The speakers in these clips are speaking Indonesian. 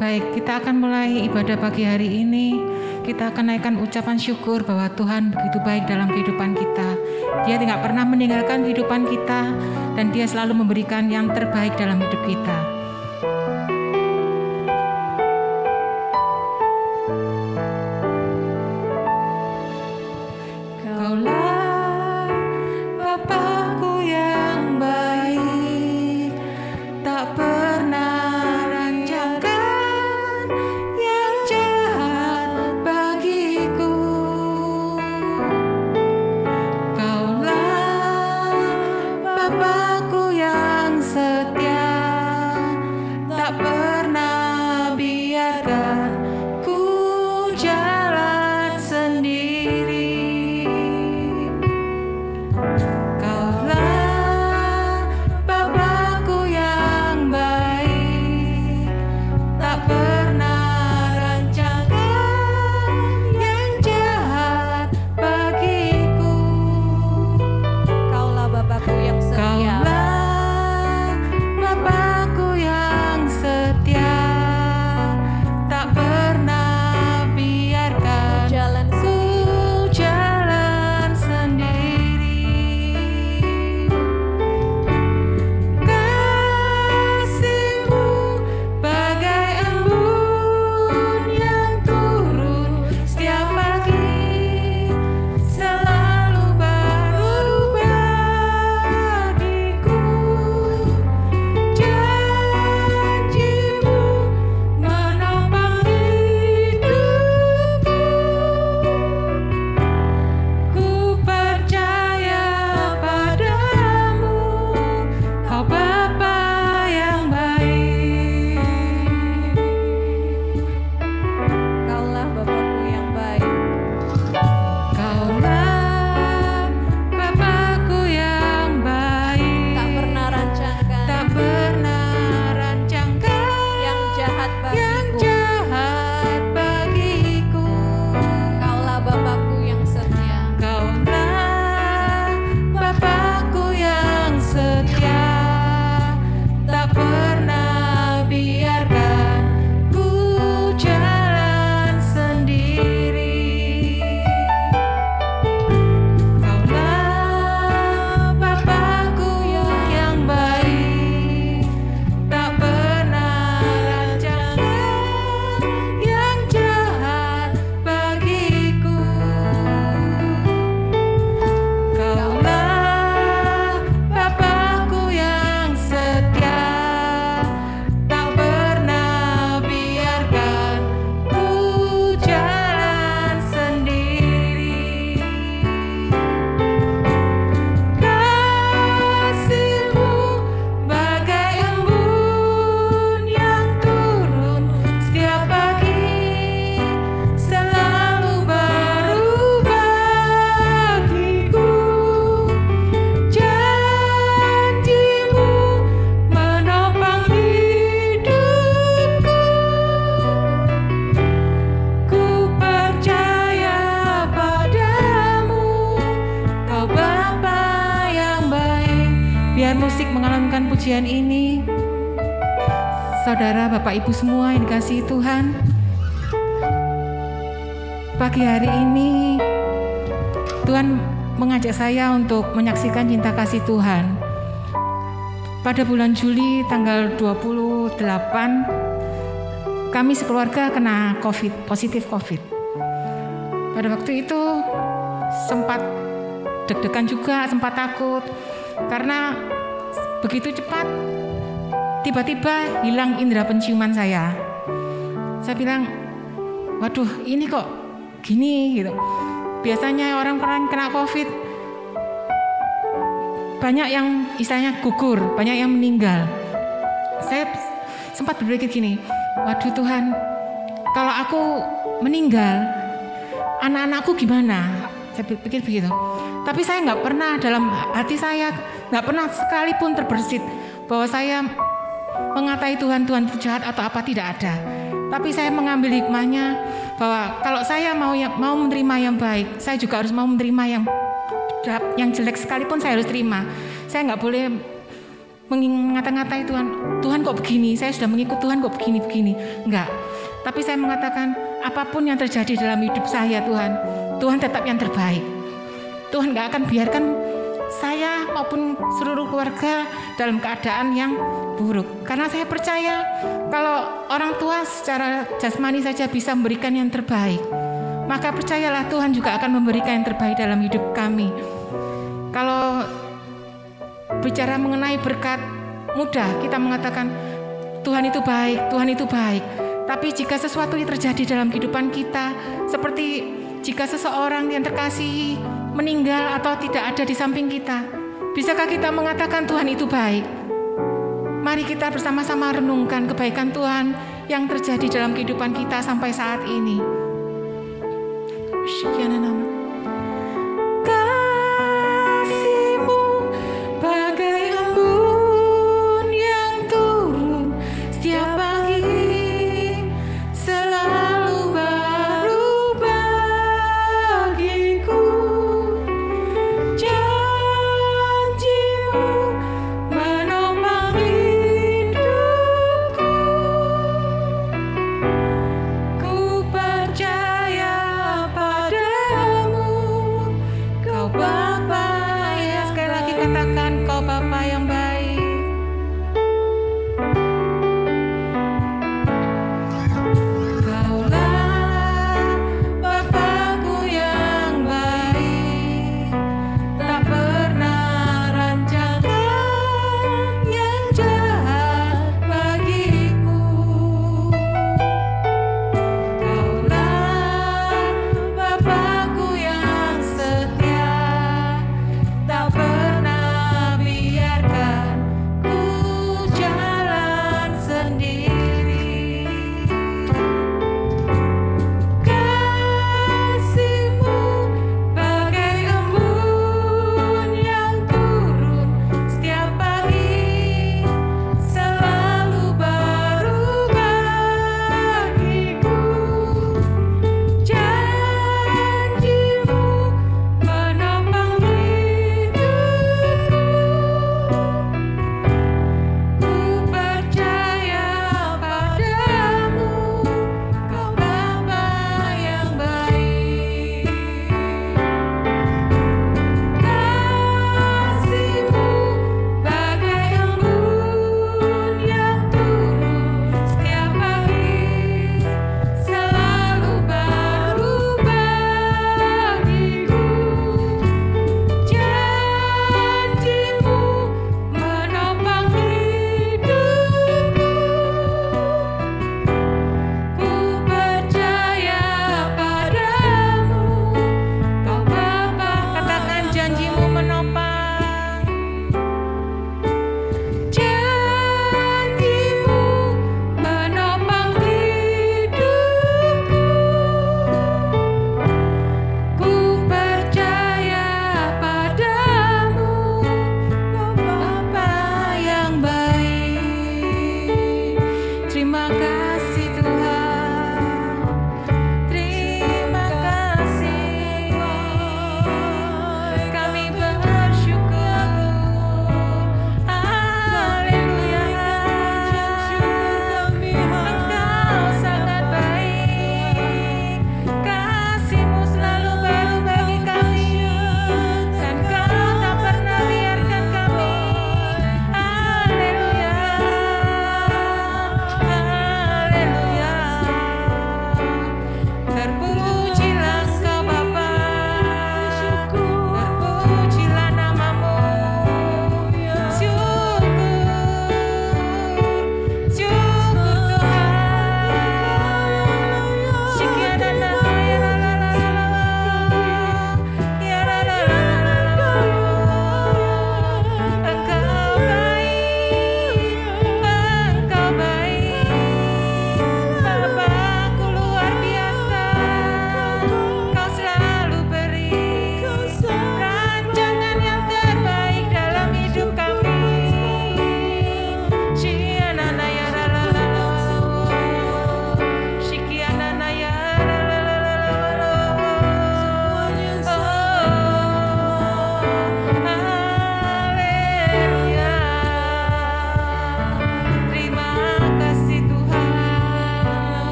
Baik, kita akan mulai ibadah pagi hari ini. Kita akan naikkan ucapan syukur bahwa Tuhan begitu baik dalam kehidupan kita. Dia tidak pernah meninggalkan kehidupan kita, dan Dia selalu memberikan yang terbaik dalam hidup kita. Pujian ini, saudara, Bapak, Ibu semua yang dikasihi Tuhan, pagi hari ini Tuhan mengajak saya untuk menyaksikan cinta kasih Tuhan. Pada bulan Juli tanggal 28, kami sekeluarga kena positif COVID. Pada waktu itu sempat deg-degan juga, sempat takut, karena begitu cepat, tiba-tiba hilang indera penciuman saya. Saya bilang, waduh, ini kok gini gitu. Biasanya orang-orang kena COVID banyak yang istilahnya gugur, banyak yang meninggal. Saya sempat berpikir gini, waduh Tuhan, kalau aku meninggal, anak-anakku gimana? Saya pikir begitu. Tapi saya nggak pernah, dalam hati saya nggak pernah sekalipun terbersit bahwa saya mengatai Tuhan itu jahat atau apa, tidak ada. Tapi saya mengambil hikmahnya bahwa kalau saya mau menerima yang baik, saya juga harus mau menerima yang jelek sekalipun saya harus terima. Saya nggak boleh mengata-ngatai Tuhan, Tuhan kok begini, saya sudah mengikut Tuhan kok begini. Enggak. Tapi saya mengatakan apapun yang terjadi dalam hidup saya Tuhan tetap yang terbaik. Tuhan gak akan biarkan saya maupun seluruh keluarga dalam keadaan yang buruk. Karena saya percaya kalau orang tua secara jasmani saja bisa memberikan yang terbaik, maka percayalah Tuhan juga akan memberikan yang terbaik dalam hidup kami. Kalau bicara mengenai berkat, mudah kita mengatakan Tuhan itu baik, Tuhan itu baik. Tapi jika sesuatu yang terjadi dalam kehidupan kita, seperti jika seseorang yang terkasihi meninggal atau tidak ada di samping kita, bisakah kita mengatakan Tuhan itu baik? Mari kita bersama-sama renungkan kebaikan Tuhan yang terjadi dalam kehidupan kita sampai saat ini. Kasih-Mu bagai embun yang turun setiap pagi, selalu baru bagiku. Janji-Mu menopang hidupku. Ku percaya padamu.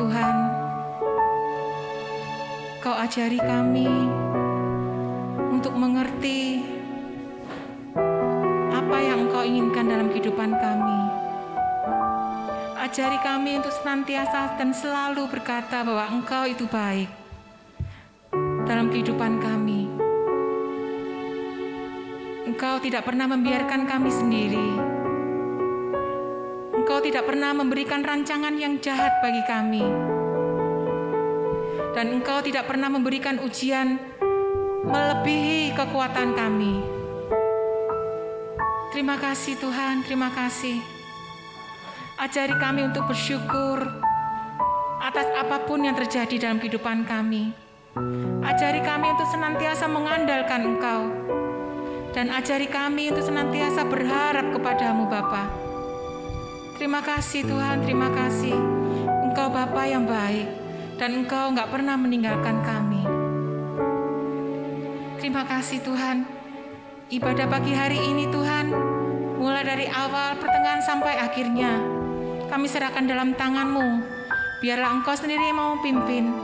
Tuhan, Kau ajari kami untuk mengerti apa yang Engkau inginkan dalam kehidupan kami. Ajari kami untuk senantiasa dan selalu berkata bahwa Engkau itu baik dalam kehidupan kami. Engkau tidak pernah membiarkan kami sendiri. Engkau tidak pernah memberikan rancangan yang jahat bagi kami. Dan Engkau tidak pernah memberikan ujian melebihi kekuatan kami. Terima kasih Tuhan, terima kasih. Ajari kami untuk bersyukur atas apapun yang terjadi dalam kehidupan kami. Ajari kami untuk senantiasa mengandalkan Engkau. Dan ajari kami untuk senantiasa berharap kepadamu Bapa. Terima kasih Tuhan, terima kasih. Engkau Bapa yang baik dan Engkau enggak pernah meninggalkan kami. Terima kasih Tuhan. Ibadah pagi hari ini Tuhan, mulai dari awal, pertengahan sampai akhirnya, kami serahkan dalam tangan-Mu. Biarlah Engkau sendiri yang mau pimpin.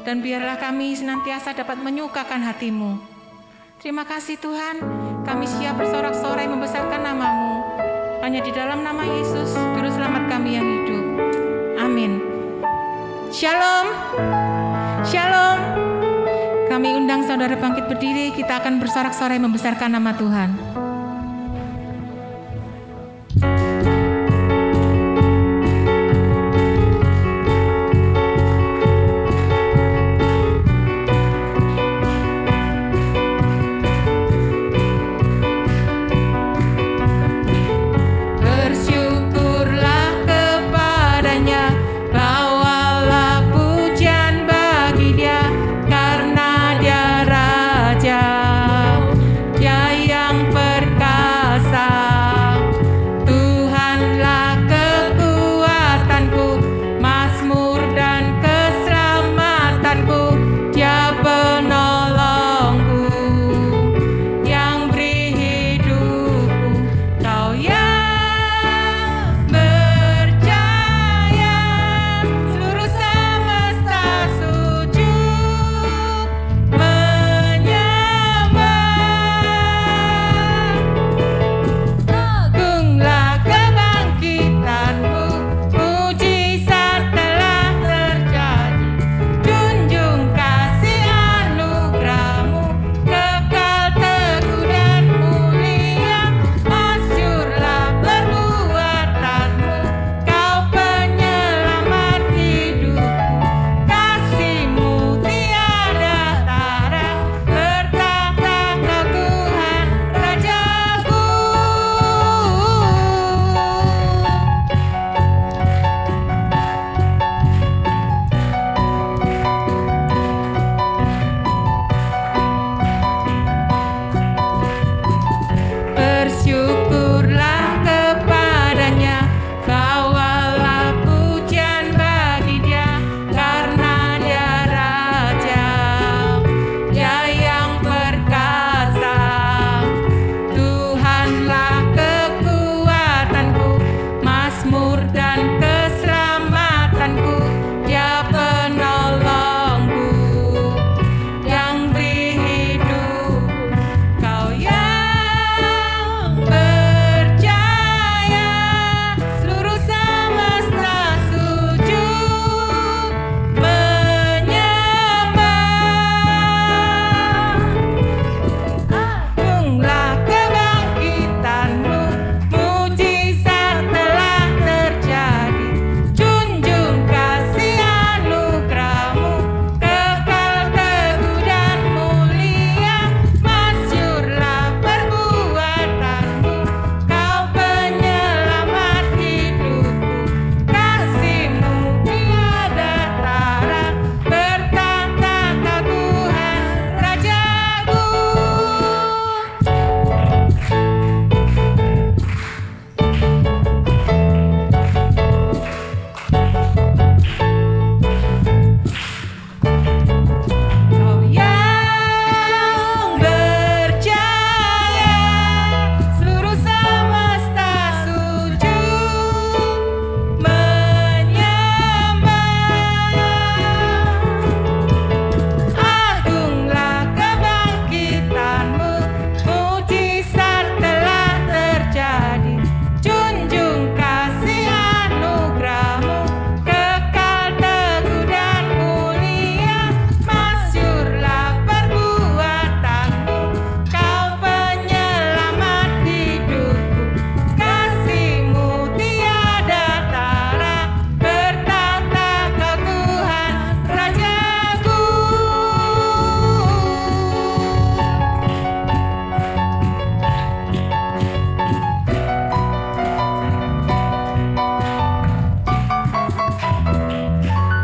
Dan biarlah kami senantiasa dapat menyukakan hati-Mu. Terima kasih Tuhan, kami siap bersorak-sorai membesarkan nama-Mu. Hanya di dalam nama Yesus, Juru Selamat kami yang hidup. Amin. Shalom. Shalom. Kami undang saudara bangkit berdiri, kita akan bersorak-sorai membesarkan nama Tuhan. Yang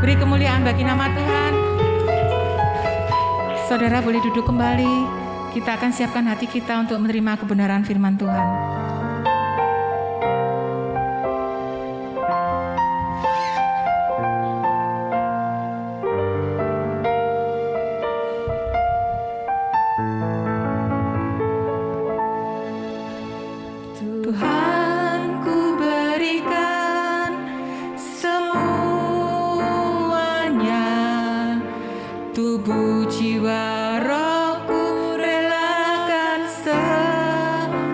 Beri kemuliaan bagi nama Tuhan. Saudara boleh duduk kembali. Kita akan siapkan hati kita untuk menerima kebenaran firman Tuhan. Tubuh, jiwa, rohku relakan semuanya.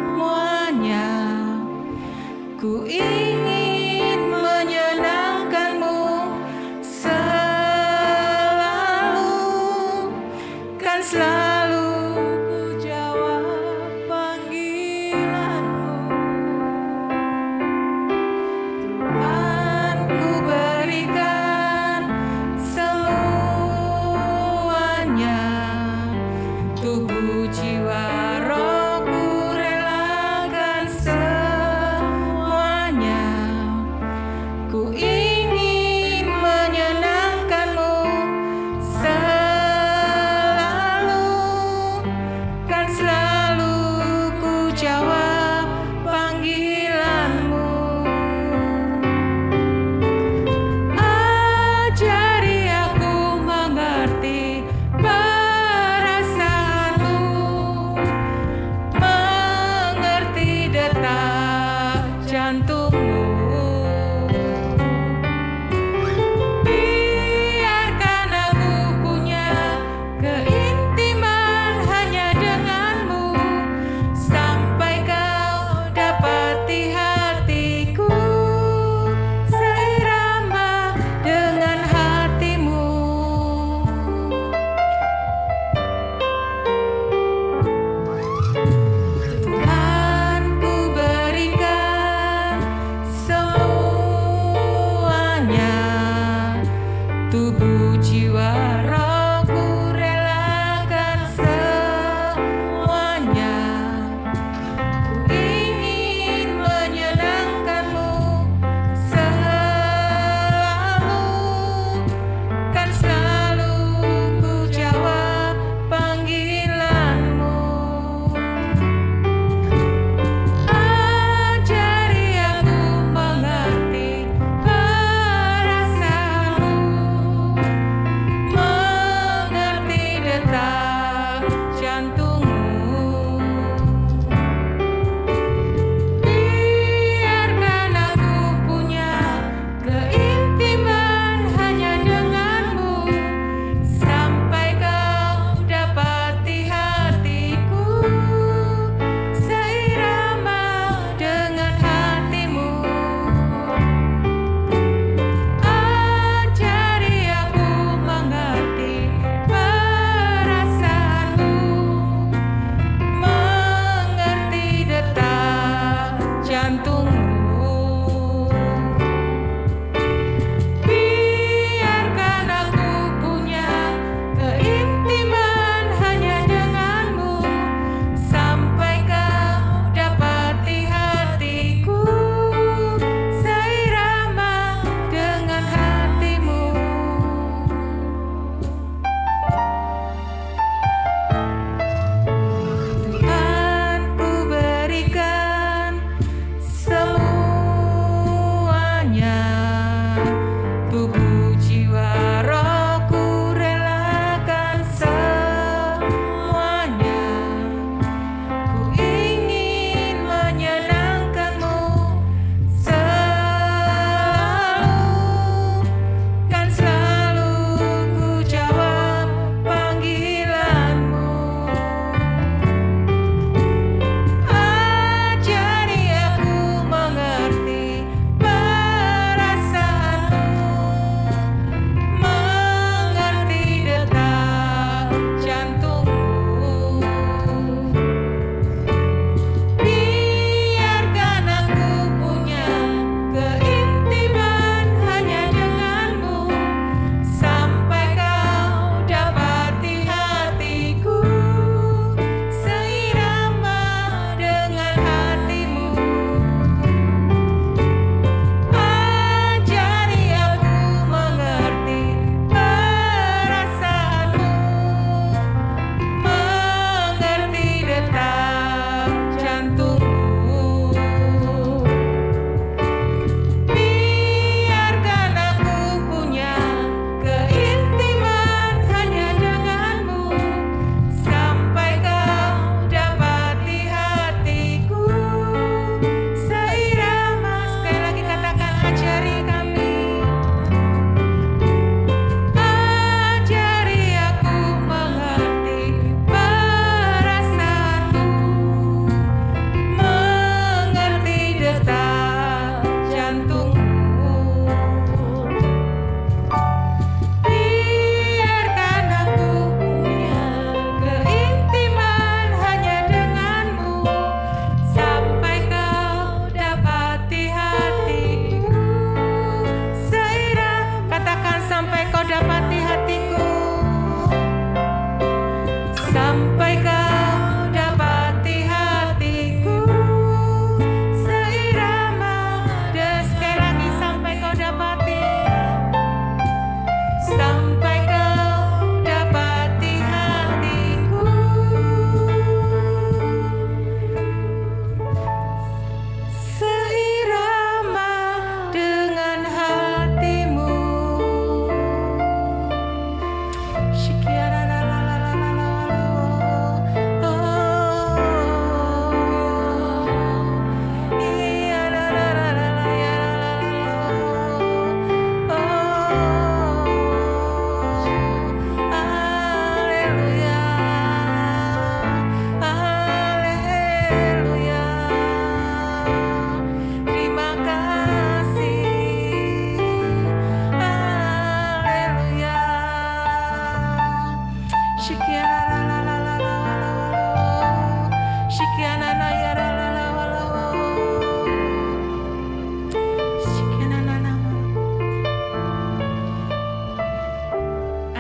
Ku ingin menyenangkanmu selalu, kan selalu ku jawab panggilanmu. Tuhan, ku berikan tubuh, jiwa, rohku relakan semuanya. Ku ingin menyenangkanmu selalu, kan selalu ku jawab panggilanmu. Ajari aku mengerti jantungmu. Biarkan aku punya keintiman hanya denganmu, sampai kau dapati hatiku seirama dengan hatimu. Tuhan, ku berikan semuanya. Tubuh, jiwa, rohku relakan semuanya. Ku ingin menyenangkanmu selalu, kan selalu ku jawab panggilanmu. Ajari aku mengerti perasaanmu,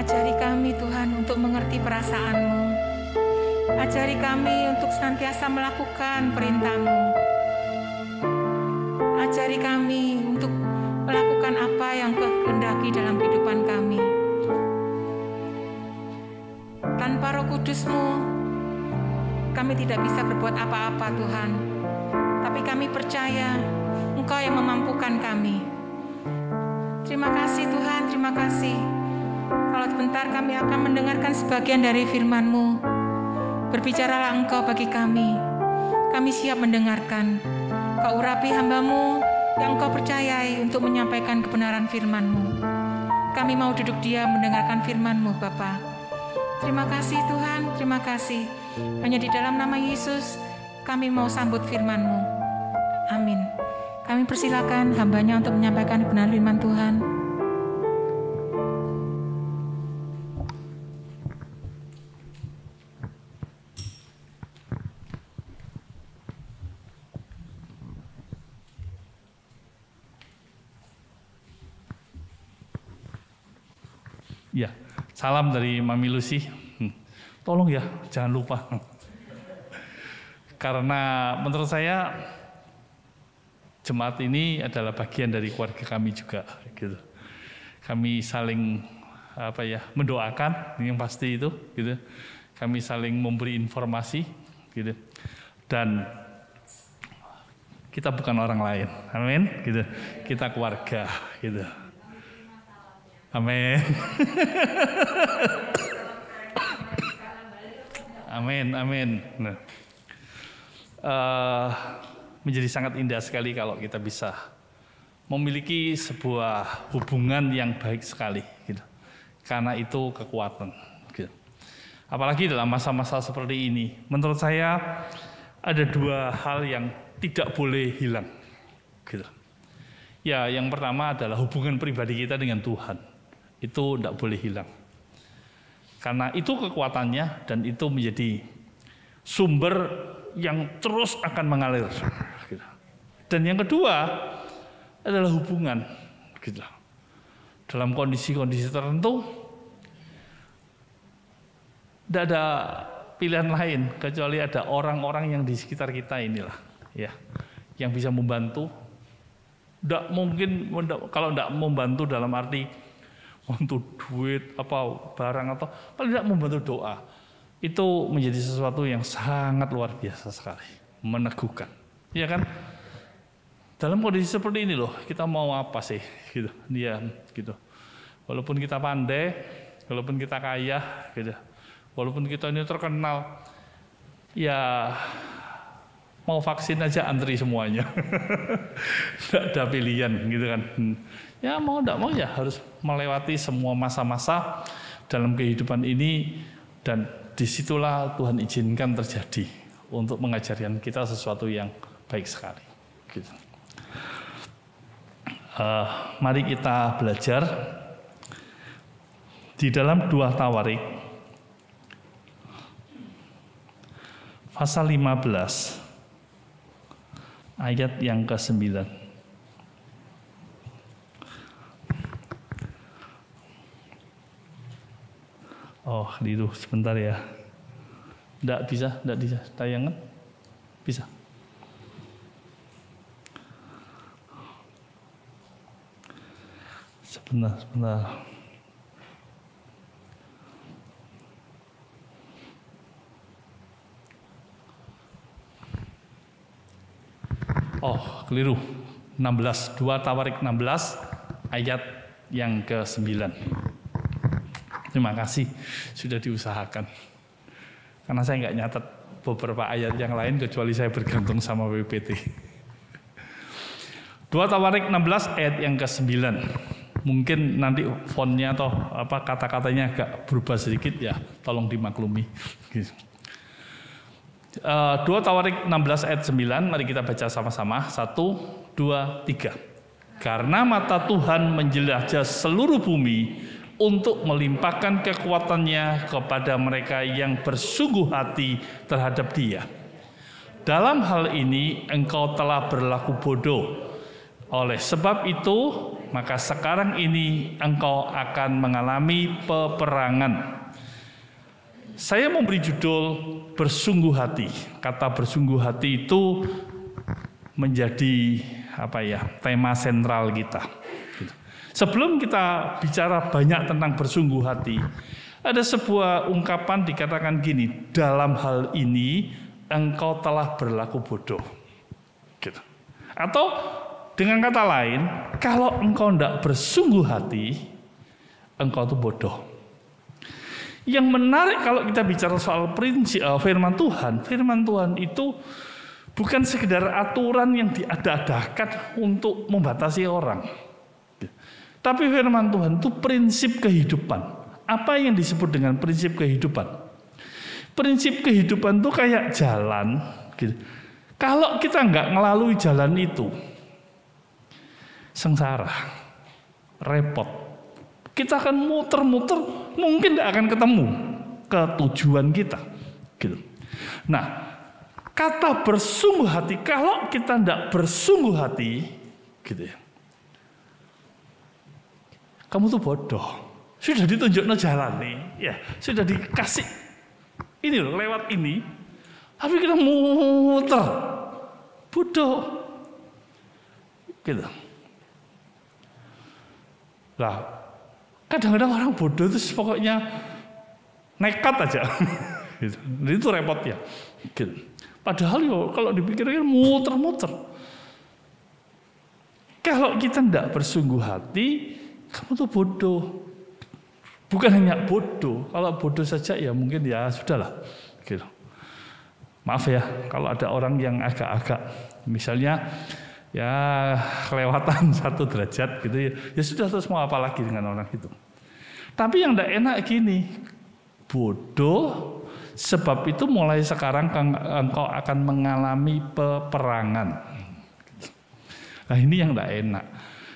Ajari kami Tuhan untuk mengerti perasaan-Mu. Ajari kami untuk senantiasa melakukan perintah-Mu. Ajari kami untuk melakukan apa yang Kau kehendaki dalam kehidupan kami. Tanpa Roh Kudus-Mu, kami tidak bisa berbuat apa-apa Tuhan. Tapi kami percaya Engkau yang memampukan kami. Terima kasih Tuhan, terima kasih. Kalau sebentar kami akan mendengarkan sebagian dari firman-Mu. Berbicaralah Engkau bagi kami. Kami siap mendengarkan. Kau urapi hamba-Mu yang Engkau percayai untuk menyampaikan kebenaran firman-Mu. Kami mau duduk diam mendengarkan firman-Mu, Bapa. Terima kasih Tuhan, terima kasih. Hanya di dalam nama Yesus kami mau sambut firman-Mu. Amin. Kami persilakan hamba-Nya untuk menyampaikan kebenaran firman Tuhan. Ya, salam dari Mami Lucy. Tolong ya, jangan lupa. Karena menurut saya jemaat ini adalah bagian dari keluarga kami juga, gitu. Kami saling mendoakan, yang pasti itu, gitu. Kami saling memberi informasi, gitu. Dan kita bukan orang lain, amin, gitu. Kita keluarga, gitu. Amin. Amin, amin. Nah, menjadi sangat indah sekali kalau kita bisa memiliki sebuah hubungan yang baik sekali, gitu. Karena itu kekuatan, gitu. Apalagi dalam masa-masa seperti ini, menurut saya ada dua hal yang tidak boleh hilang, gitu. Ya, yang pertama adalah hubungan pribadi kita dengan Tuhan. Itu tidak boleh hilang. Karena itu kekuatannya dan itu menjadi sumber yang terus akan mengalir. Dan yang kedua adalah hubungan. Dalam kondisi-kondisi tertentu, tidak ada pilihan lain kecuali ada orang-orang yang di sekitar kita inilah, ya, yang bisa membantu. Tidak mungkin kalau tidak membantu dalam arti untuk duit, barang atau paling tidak membantu doa. Itu menjadi sesuatu yang sangat luar biasa sekali, meneguhkan. Ya kan? Dalam kondisi seperti ini loh, kita mau apa sih? Gitu. Dia gitu. Walaupun kita pandai, walaupun kita kaya, gitu. Walaupun kita ini terkenal, ya mau vaksin aja antri semuanya. Tidak ada pilihan, gitu kan. Ya mau tidak mau ya harus melewati semua masa-masa dalam kehidupan ini, dan disitulah Tuhan izinkan terjadi untuk mengajarkan kita sesuatu yang baik sekali. Gitu. Mari kita belajar di dalam 2 Tawarik pasal 15 ayat yang ke-9. Oh, itu sebentar ya. Tidak bisa tayangan? Bisa. Sebentar. Oh, keliru. 16, 2 Tawarik 16 ayat yang ke-9. Terima kasih sudah diusahakan. Karena saya nggak nyatet beberapa ayat yang lain kecuali saya bergantung sama PPT. 2 Tawarik 16 ayat yang ke-9. Mungkin nanti fontnya atau kata-katanya agak berubah sedikit ya, tolong dimaklumi. 2 Tawarik 16 ayat 9, mari kita baca sama-sama. 1, 2, 3. Karena mata Tuhan menjelajah seluruh bumi untuk melimpahkan kekuatannya kepada mereka yang bersungguh hati terhadap Dia. Dalam hal ini engkau telah berlaku bodoh. Oleh sebab itu maka sekarang ini engkau akan mengalami peperangan. Saya memberi judul bersungguh hati. Kata bersungguh hati itu menjadi tema sentral kita. Sebelum kita bicara banyak tentang bersungguh hati, ada sebuah ungkapan dikatakan gini, dalam hal ini engkau telah berlaku bodoh. Gitu. Atau dengan kata lain, kalau engkau tidak bersungguh hati, engkau itu bodoh. Yang menarik kalau kita bicara soal prinsip firman Tuhan itu bukan sekedar aturan yang diada-adakan untuk membatasi orang. Tapi firman Tuhan itu prinsip kehidupan. Apa yang disebut dengan prinsip kehidupan? Prinsip kehidupan itu kayak jalan. Gitu. Kalau kita nggak melalui jalan itu, sengsara, repot. Kita akan muter-muter, mungkin tidak akan ketemu ke tujuan kita. Gitu. Nah, kata bersungguh hati, kalau kita tidak bersungguh hati, gitu ya, kamu tuh bodoh. Sudah ditunjuk jalan nih, ya, sudah dikasih ini loh, lewat ini, tapi kita muter, bodoh, gitu. Lah, kadang-kadang orang bodoh itu pokoknya nekat aja, gitu. Itu repotnya, gitu. Padahal yo, kalau dipikirkan muter-muter. Kalau kita tidak bersungguh hati, kamu tuh bodoh. Bukan hanya bodoh, kalau bodoh saja ya mungkin ya sudahlah. Gitu. Maaf ya, kalau ada orang yang agak-agak, misalnya ya kelewatan 1 derajat gitu ya sudah, terus mau apa lagi dengan orang itu. Tapi yang tidak enak gini, bodoh, sebab itu mulai sekarang engkau akan mengalami peperangan. Nah ini yang tidak enak.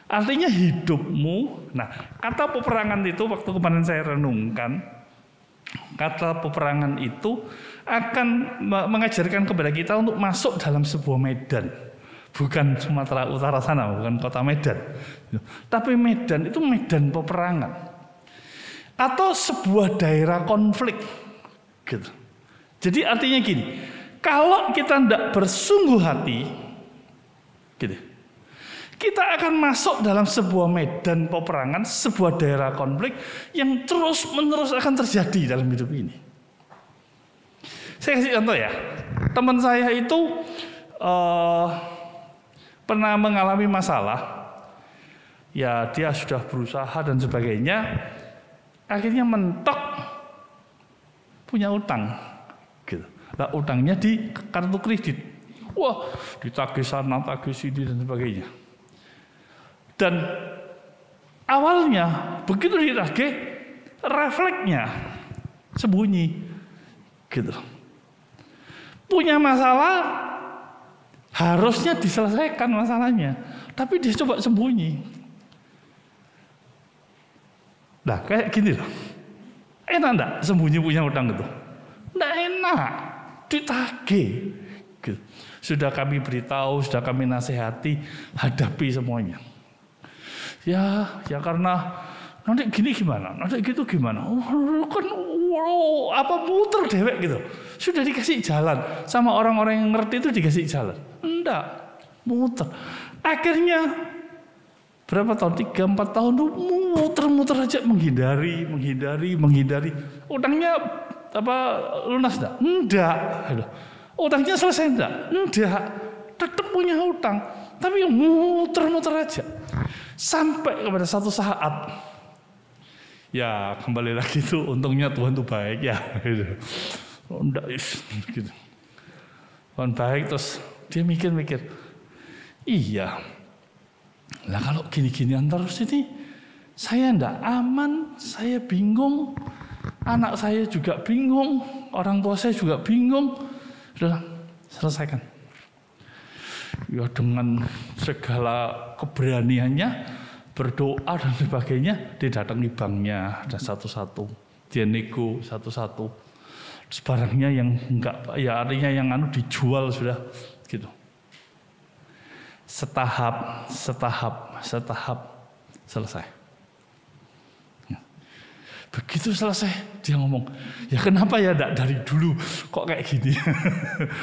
Artinya hidupmu, nah kata peperangan itu waktu kemarin saya renungkan, kata peperangan itu akan mengajarkan kepada kita untuk masuk dalam sebuah medan. Bukan Sumatera Utara sana, bukan kota Medan. Tapi medan itu medan peperangan. Atau sebuah daerah konflik. Gitu. Jadi artinya gini, kalau kita tidak bersungguh hati, gitu, kita akan masuk dalam sebuah medan peperangan, sebuah daerah konflik yang terus-menerus akan terjadi dalam hidup ini. Saya kasih contoh ya, teman saya itu pernah mengalami masalah, ya dia sudah berusaha dan sebagainya, akhirnya mentok punya utang, gitu. Nah, utangnya di kartu kredit, wah ditagih sana, tagih sini dan sebagainya. Dan awalnya begitu ditagih, refleksnya sembunyi, gitu. Punya masalah, harusnya diselesaikan masalahnya, tapi dia coba sembunyi. Nah kayak gini loh, enak enggak sembunyi punya utang itu? Enggak enak, ditagih. Gitu. Sudah kami beritahu, sudah kami nasihati, hadapi semuanya. Ya karena nanti gini gimana, nanti gitu gimana, kan apa muter dewek gitu. Sudah dikasih jalan sama orang-orang yang ngerti itu, dikasih jalan, enggak, muter. Akhirnya berapa tahun, 3-4 tahun tuh muter-muter aja, menghindari. Utangnya lunas enggak? Enggak. Utangnya selesai enggak? Enggak. Tetap punya utang, tapi muter-muter aja. Sampai kepada satu saat, ya kembali lagi itu, untungnya Tuhan tuh baik ya. Enggak, gitu. Tuhan baik, terus dia mikir, iya. Lah kalau gini-ginian terus ini, saya enggak aman, saya bingung, anak saya juga bingung, orang tua saya juga bingung. Sudah, selesaikan. Ya dengan segala keberaniannya, berdoa dan sebagainya, dia datangi banknya, ada satu-satu, dia nego satu-satu. Terus barangnya yang enggak, ya artinya yang dijual sudah, gitu. Setahap. Selesai. Begitu selesai, dia ngomong, ya kenapa ya enggak dari dulu kok kayak gini?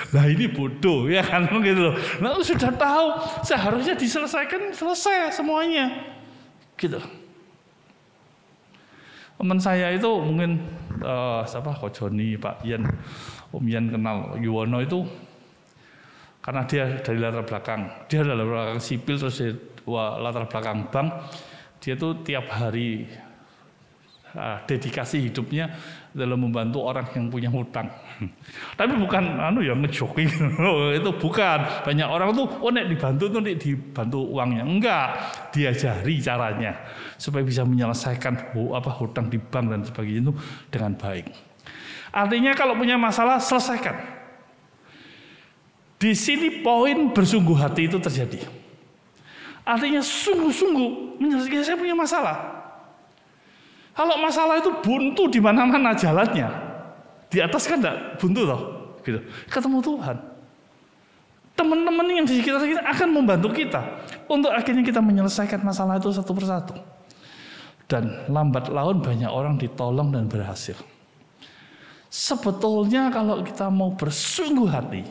Nah ini bodoh ya kan gitu loh. Nah sudah tahu seharusnya diselesaikan, selesai semuanya. Gitu. Teman saya itu mungkin siapa Ko Joni, Pak Ian, Om Ian kenal Yuwono itu karena dia dari latar belakang, dia dari latar belakang sipil terus dia, latar belakang bank, dia tuh tiap hari dedikasi hidupnya dalam membantu orang yang punya hutang. Tapi bukan ngejoki itu bukan. Banyak orang tuh nek dibantu tuh dibantu uangnya. Enggak, diajari caranya supaya bisa menyelesaikan hutang di bank dan sebagainya itu dengan baik. Artinya kalau punya masalah selesaikan. Di sini poin bersungguh hati itu terjadi. Artinya sungguh-sungguh menyelesaikan, saya punya masalah. Kalau masalah itu buntu di mana-mana jalannya, di atas kan enggak buntu toh, gitu. Ketemu Tuhan. Teman-teman yang di sekitar kita akan membantu kita untuk akhirnya kita menyelesaikan masalah itu satu persatu. Dan lambat laun banyak orang ditolong dan berhasil. Sebetulnya kalau kita mau bersungguh hati,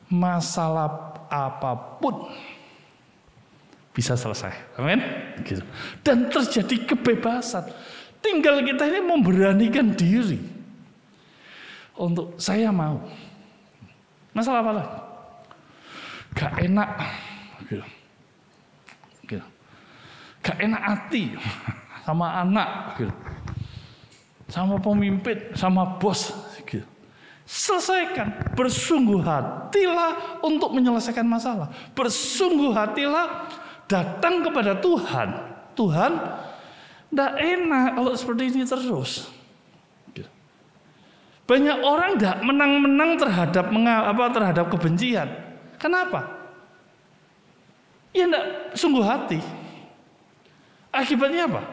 masalah apapun bisa selesai, amin. Gitu. Dan terjadi kebebasan. Tinggal kita ini memberanikan diri untuk saya mau. Masalah apa lagi? Gak enak, gitu. Gitu. Gak enak hati sama anak, gitu. Sama pemimpin, sama bos, gitu. Selesaikan, bersungguh hatilah untuk menyelesaikan masalah. Bersungguh hatilah datang kepada Tuhan. Tuhan, tidak enak kalau seperti ini terus. Banyak orang tidak menang-menang terhadap kebencian. Kenapa? Ya tidak sungguh hati. Akibatnya apa?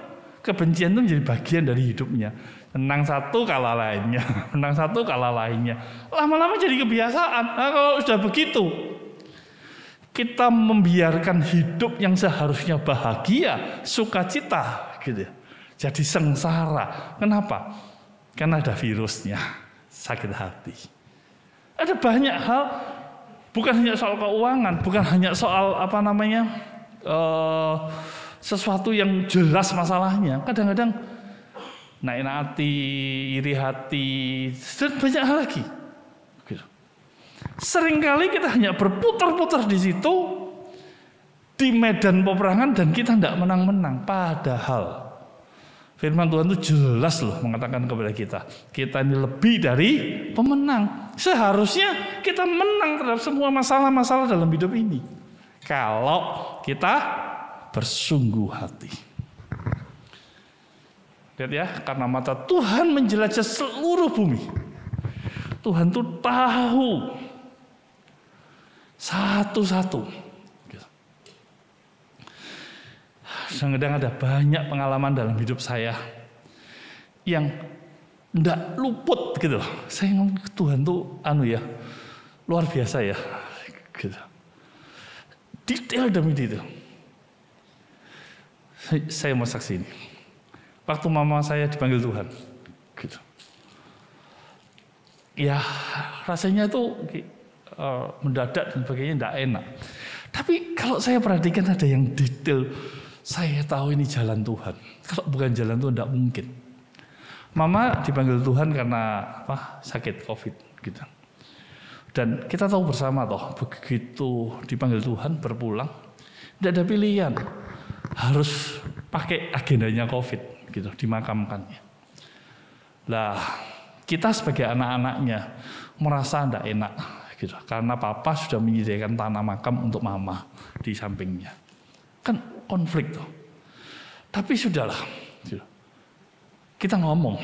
Kebencian itu menjadi bagian dari hidupnya. Menang satu kalah lainnya, menang satu kalah lainnya. Lama-lama jadi kebiasaan. Nah, kalau sudah begitu, kita membiarkan hidup yang seharusnya bahagia, sukacita, gitu. Jadi sengsara. Kenapa? Karena ada virusnya, sakit hati. Ada banyak hal, bukan hanya soal keuangan, bukan hanya soal sesuatu yang jelas masalahnya. Kadang-kadang naik hati, iri hati, dan banyak hal lagi. Seringkali kita hanya berputar-putar di situ di medan peperangan dan kita tidak menang-menang. Padahal firman Tuhan itu jelas loh mengatakan kepada kita ini lebih dari pemenang. Seharusnya kita menang terhadap semua masalah-masalah dalam hidup ini kalau kita bersungguh hati. Lihat ya, karena mata Tuhan menjelajah seluruh bumi. Tuhan tuh tahu satu-satu. Kadang ada banyak pengalaman dalam hidup saya yang ndak luput gitu. Saya ngomong Tuhan tuh luar biasa ya. Gitu. Detail demi detail. Saya mau saksi ini. Waktu mama saya dipanggil Tuhan, gitu. Ya rasanya tuh mendadak dan sebagainya tidak enak. Tapi kalau saya perhatikan ada yang detail, saya tahu ini jalan Tuhan. Kalau bukan jalan Tuhan tidak mungkin. Mama dipanggil Tuhan karena sakit COVID gitu. Dan kita tahu bersama begitu dipanggil Tuhan berpulang, tidak ada pilihan, harus pakai agendanya COVID gitu, dimakamkannya. Lah kita sebagai anak-anaknya merasa tidak enak. Gitu. Karena papa sudah menyediakan tanah makam untuk mama di sampingnya. Kan konflik tuh. Tapi sudahlah. Gitu. Kita ngomong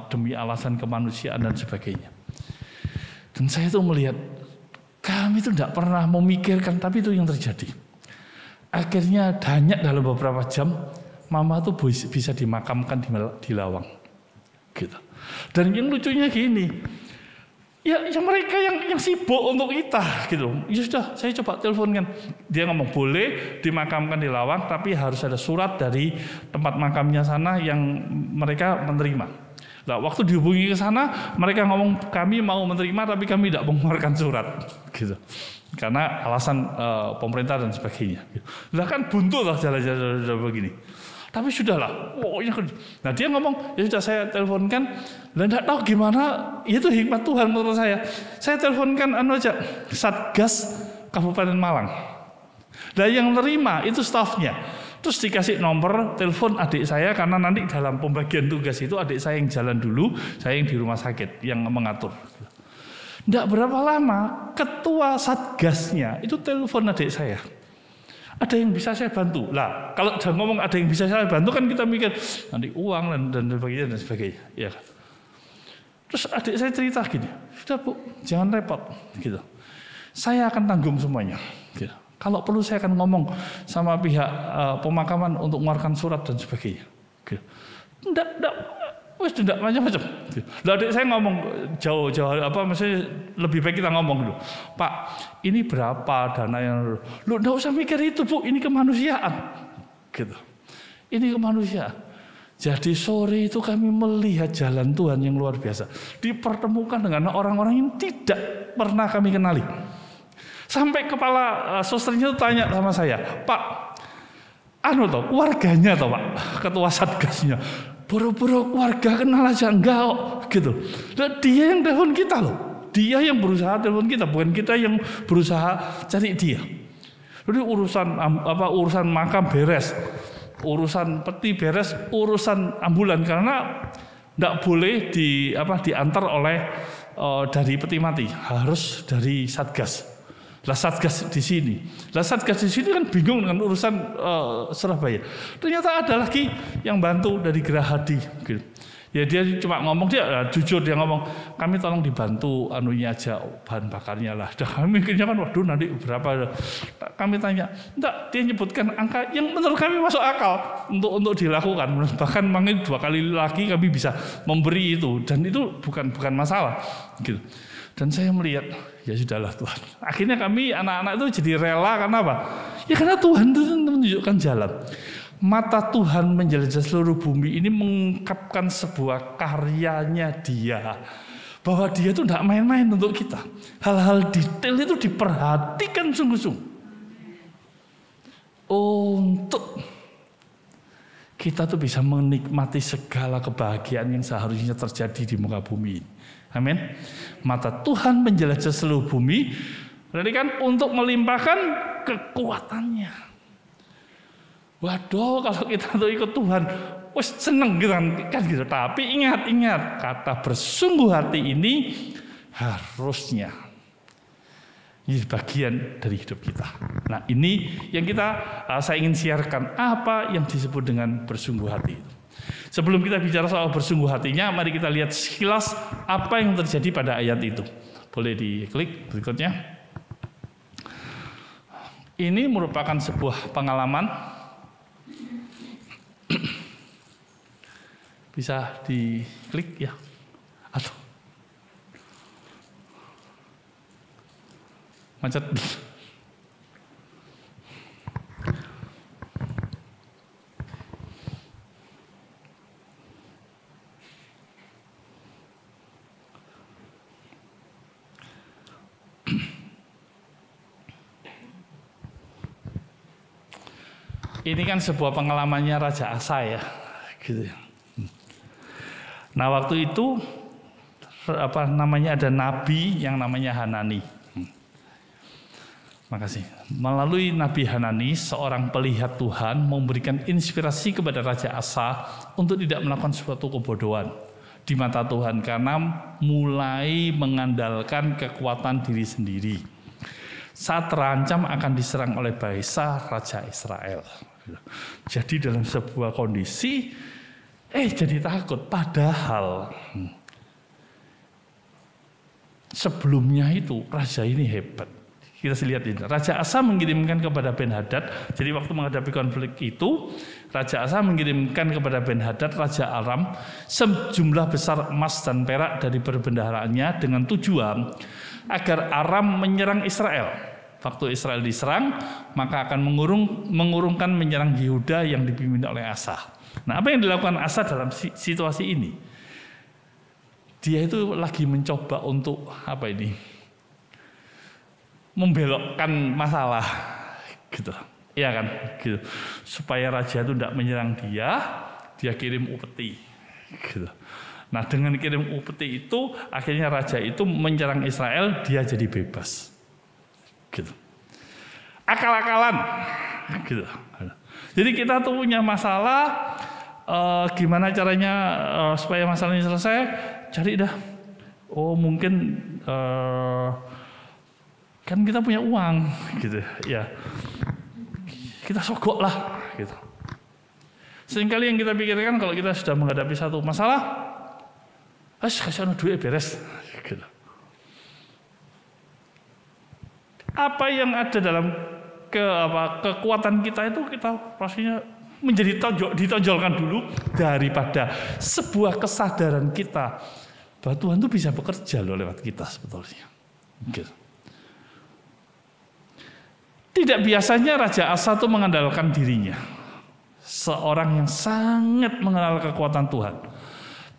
demi alasan kemanusiaan dan sebagainya. Dan saya tuh melihat kami itu tidak pernah memikirkan, tapi itu yang terjadi. Akhirnya hanya dalam beberapa jam mama tuh bisa dimakamkan di Lawang. Gitu. Dan yang lucunya gini, Ya mereka yang sibuk untuk kita gitu. Ya sudah, saya coba teleponkan. Dia ngomong boleh dimakamkan di Lawang, tapi harus ada surat dari tempat makamnya sana yang mereka menerima. Nah, waktu dihubungi ke sana, mereka ngomong kami mau menerima, tapi kami tidak mengeluarkan surat, gitu. Karena alasan pemerintah dan sebagainya. Lah kan buntu lah jalan-jalan begini. Tapi sudahlah, nah dia ngomong, ya sudah saya teleponkan, dan tidak tahu gimana, itu hikmat Tuhan menurut saya. Saya teleponkan aja, Satgas Kabupaten Malang. Dan yang nerima itu stafnya. Terus dikasih nomor telepon adik saya, karena nanti dalam pembagian tugas itu adik saya yang jalan dulu, saya yang di rumah sakit, yang mengatur. Tidak berapa lama, ketua Satgasnya itu telepon adik saya. Ada yang bisa saya bantu. Lah, kalau jangan ngomong ada yang bisa saya bantu kan kita mikir nanti uang dan sebagainya. Ya. Terus adik saya cerita gini, sudah Bu, jangan repot, gitu. Saya akan tanggung semuanya. Gitu. Kalau perlu saya akan ngomong sama pihak pemakaman untuk mengeluarkan surat dan sebagainya. Gitu. Tidak macam-macam. Lah adik saya ngomong jauh maksudnya lebih baik kita ngomong dulu. Pak, ini berapa dana yang lu enggak usah mikir itu, Bu, ini kemanusiaan. Gitu. Ini kemanusiaan. Jadi sore itu kami melihat jalan Tuhan yang luar biasa. Dipertemukan dengan orang-orang yang tidak pernah kami kenali. Sampai kepala susternya itu tanya sama saya, "Pak, keluarganya Pak, ketua Satgasnya. Boro-boro keluarga kenal aja enggak gitu. Dan dia yang telepon kita loh. Dia yang berusaha telepon kita, bukan kita yang berusaha cari dia. Jadi urusan makam beres, urusan peti beres, urusan ambulan karena enggak boleh diantar oleh dari peti mati, harus dari Satgas. Lah Satgas di sini. Lah Satgas di sini kan bingung dengan urusan Surabaya. Ternyata ada lagi yang bantu dari Gerahadi. Gitu. Ya dia cuma ngomong, dia jujur dia ngomong, kami tolong dibantu anunya aja bahan bakarnya lah. Dah kami mikirnya kan waduh nanti berapa. Kami tanya, enggak, dia nyebutkan angka yang menurut kami masuk akal untuk dilakukan. Bahkan mungkin 2 kali lagi kami bisa memberi itu dan itu bukan masalah. Gitu. Dan saya melihat, ya sudahlah Tuhan. Akhirnya kami anak-anak itu jadi rela karena apa? Ya karena Tuhan itu menunjukkan jalan. Mata Tuhan menjelajah seluruh bumi ini mengungkapkan sebuah karyanya Dia. Bahwa Dia itu tidak main-main untuk kita. Hal-hal detail itu diperhatikan sungguh-sungguh. Untuk kita tuh bisa menikmati segala kebahagiaan yang seharusnya terjadi di muka bumi ini. Amin. Mata Tuhan menjelajah seluruh bumi, berarti kan untuk melimpahkan kekuatannya. Waduh, kalau kita tuh ikut Tuhan, wes seneng gitu kan gitu. Tapi ingat, kata bersungguh hati ini harusnya ini bagian dari hidup kita. Nah, ini yang saya ingin siarkan apa yang disebut dengan bersungguh hati itu. Sebelum kita bicara soal bersungguh hatinya, mari kita lihat sekilas apa yang terjadi pada ayat itu. Boleh diklik berikutnya. Ini merupakan sebuah pengalaman. Bisa diklik ya. Atau macet. Ini kan sebuah pengalamannya Raja Asa ya, gitu. Nah waktu itu ada nabi yang namanya Hanani. Makasih. Melalui Nabi Hanani, seorang pelihat Tuhan memberikan inspirasi kepada Raja Asa untuk tidak melakukan suatu kebodohan di mata Tuhan karena mulai mengandalkan kekuatan diri sendiri. Saat terancam akan diserang oleh Baesa, Raja Israel. Jadi dalam sebuah kondisi jadi takut. Padahal sebelumnya itu raja ini hebat. Kita lihat ini. Raja Asa mengirimkan kepada Ben-Hadad. Jadi waktu menghadapi konflik itu, Raja Asa mengirimkan kepada Ben-Hadad, Raja Aram, sejumlah besar emas dan perak dari perbendaharaannya dengan tujuan agar Aram menyerang Israel. Waktu Israel diserang, maka akan mengurungkan menyerang Yehuda yang dipimpin oleh Asa. Nah, apa yang dilakukan Asa dalam situasi ini? Dia itu lagi mencoba untuk apa ini? Membelokkan masalah, gitu, iya kan, gitu, supaya raja itu tidak menyerang dia kirim upeti, gitu. Nah, dengan kirim upeti itu, akhirnya raja itu menyerang Israel, dia jadi bebas, gitu. Akal-akalan, gitu. Jadi kita tuh punya masalah, gimana caranya supaya masalah ini selesai? Cari dah. Oh mungkin kan kita punya uang, gitu ya. Kita sogok lah, gitu. Seringkali yang kita pikirkan kalau kita sudah menghadapi satu masalah, kasih duit beres, gitu. Apa yang ada dalam kekuatan kita itu kita pastinya menjadi ditonjolkan dulu daripada sebuah kesadaran kita bahwa Tuhan itu bisa bekerja loh lewat kita sebetulnya. Gitu. Tidak biasanya Raja Asa itu mengandalkan dirinya. Seorang yang sangat mengenal kekuatan Tuhan.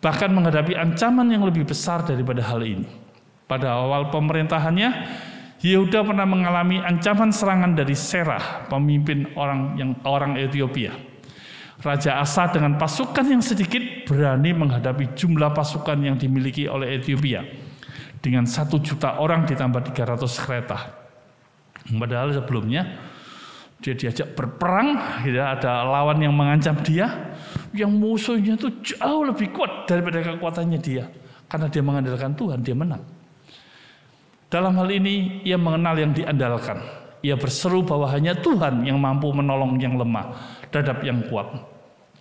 Bahkan menghadapi ancaman yang lebih besar daripada hal ini. Pada awal pemerintahannya, Yehuda pernah mengalami ancaman serangan dari Serah, pemimpin orang Ethiopia. Raja Asa dengan pasukan yang sedikit berani menghadapi jumlah pasukan yang dimiliki oleh Ethiopia. Dengan 1 juta orang ditambah 300 kereta. Padahal sebelumnya dia diajak berperang, ada lawan yang mengancam dia, yang musuhnya itu jauh lebih kuat daripada kekuatannya dia. Karena dia mengandalkan Tuhan, dia menang. Dalam hal ini ia mengenal yang diandalkan. Ia berseru bahwa hanya Tuhan yang mampu menolong yang lemah terhadap yang kuat.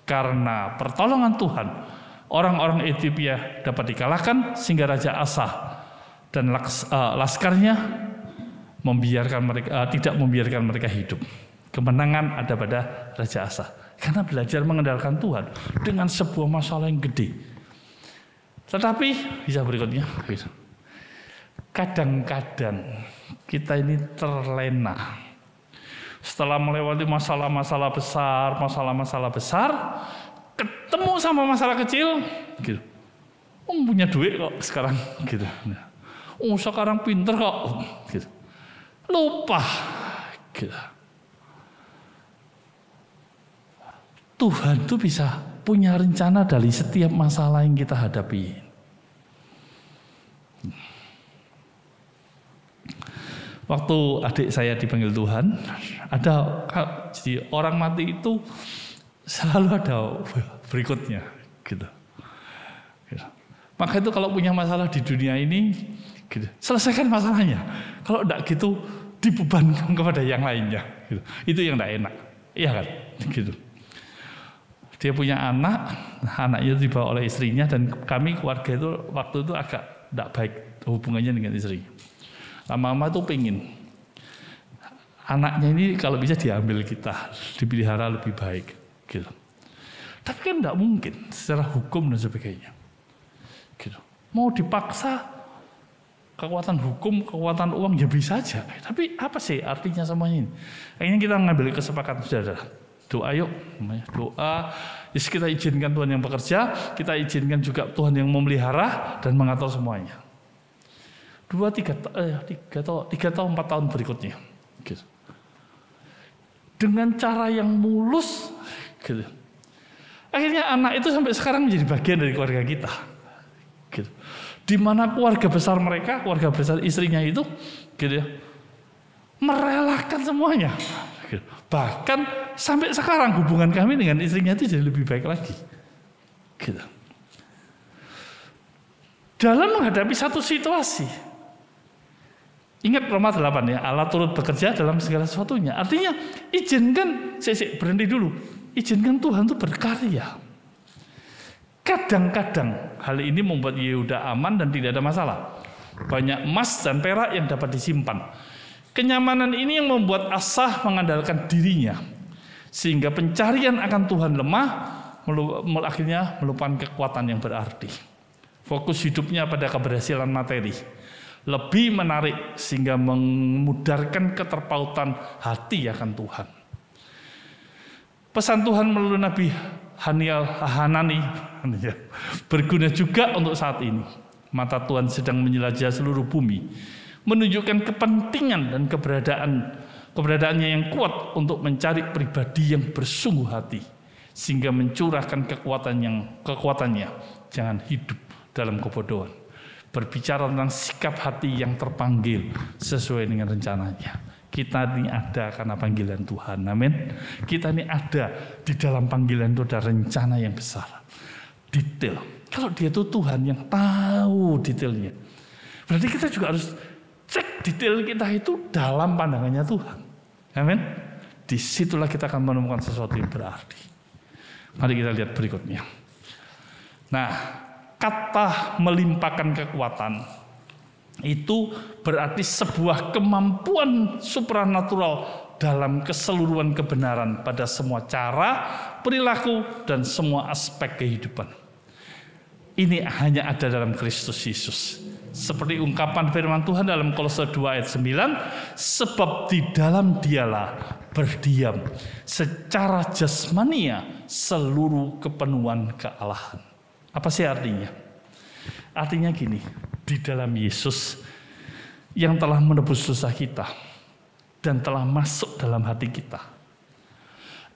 Karena pertolongan Tuhan, orang-orang Ethiopia dapat dikalahkan sehingga Raja Asa dan laskarnya tidak membiarkan mereka hidup. Kemenangan ada pada Raja Asa karena belajar mengandalkan Tuhan dengan sebuah masalah yang gede. Tetapi bisa berikutnya, kadang-kadang kita ini terlena setelah melewati masalah-masalah besar, ketemu sama masalah kecil, gitu. Punya duit kok sekarang, gitu. Sekarang pinter kok, gitu. Lupa, gitu. Tuhan tuh bisa punya rencana dari setiap masalah yang kita hadapi. Waktu adik saya dipanggil Tuhan, jadi orang mati itu selalu ada berikutnya, gitu. Maka itu kalau punya masalah di dunia ini, gitu, selesaikan masalahnya. Kalau enggak gitu, dibebankan kepada yang lainnya. Gitu. Itu yang enggak enak, iya kan? Gitu. Dia punya anaknya dibawa oleh istrinya, dan kami keluarga itu waktu itu agak enggak baik hubungannya dengan istri. Lama-lama tuh pengen anaknya ini kalau bisa diambil kita, dipelihara lebih baik, gitu. Tapi kan enggak mungkin secara hukum dan sebagainya. Gitu. Mau dipaksa kekuatan hukum, kekuatan uang ya bisa aja. Tapi apa sih artinya semuanya ini? Akhirnya kita mengambil kesepakatan, saudara. Doa yuk, doa. Yes, kita izinkan Tuhan yang bekerja, kita izinkan juga Tuhan yang memelihara dan mengatur semuanya. 3 atau 4 tahun berikutnya, gitu. Dengan cara yang mulus, gitu. Akhirnya anak itu sampai sekarang menjadi bagian dari keluarga kita, gitu. Di mana keluarga besar mereka, keluarga besar istrinya itu, gitu ya, merelakan semuanya. Gitu. Bahkan sampai sekarang hubungan kami dengan istrinya itu jadi lebih baik lagi, gitu. Dalam menghadapi satu situasi, ingat Roma 8 ya, Allah turut bekerja dalam segala sesuatunya. Artinya izinkan, berhenti dulu, izinkan Tuhan itu berkarya. Kadang-kadang hal ini membuat Yehuda aman dan tidak ada masalah. Banyak emas dan perak yang dapat disimpan. Kenyamanan ini yang membuat Asah mengandalkan dirinya, sehingga pencarian akan Tuhan lemah, akhirnya melupakan kekuatan yang berarti. Fokus hidupnya pada keberhasilan materi lebih menarik, sehingga memudarkan keterpautan hati akan Tuhan. Pesan Tuhan melalui Nabi Hanani berguna juga untuk saat ini. Mata Tuhan sedang menjelajah seluruh bumi, menunjukkan kepentingan dan keberadaannya yang kuat untuk mencari pribadi yang bersungguh hati, sehingga mencurahkan kekuatannya. Jangan hidup dalam kebodohan. Berbicara tentang sikap hati yang terpanggil sesuai dengan rencananya. Kita ini ada karena panggilan Tuhan, amin. Kita ini ada di dalam panggilan itu, ada rencana yang besar, detail. Kalau dia itu Tuhan yang tahu detailnya, berarti kita juga harus cek detail kita itu dalam pandangannya Tuhan, amin. Disitulah kita akan menemukan sesuatu yang berarti. Mari kita lihat berikutnya. Nah, kata melimpahkan kekuatan itu berarti sebuah kemampuan supranatural dalam keseluruhan kebenaran pada semua cara, perilaku, dan semua aspek kehidupan. Ini hanya ada dalam Kristus Yesus. Seperti ungkapan firman Tuhan dalam Kolose 2 ayat 9, sebab di dalam Dialah berdiam secara jasmania seluruh kepenuhan kealahan. Apa sih artinya? Artinya gini, di dalam Yesus yang telah menebus dosa kita dan telah masuk dalam hati kita,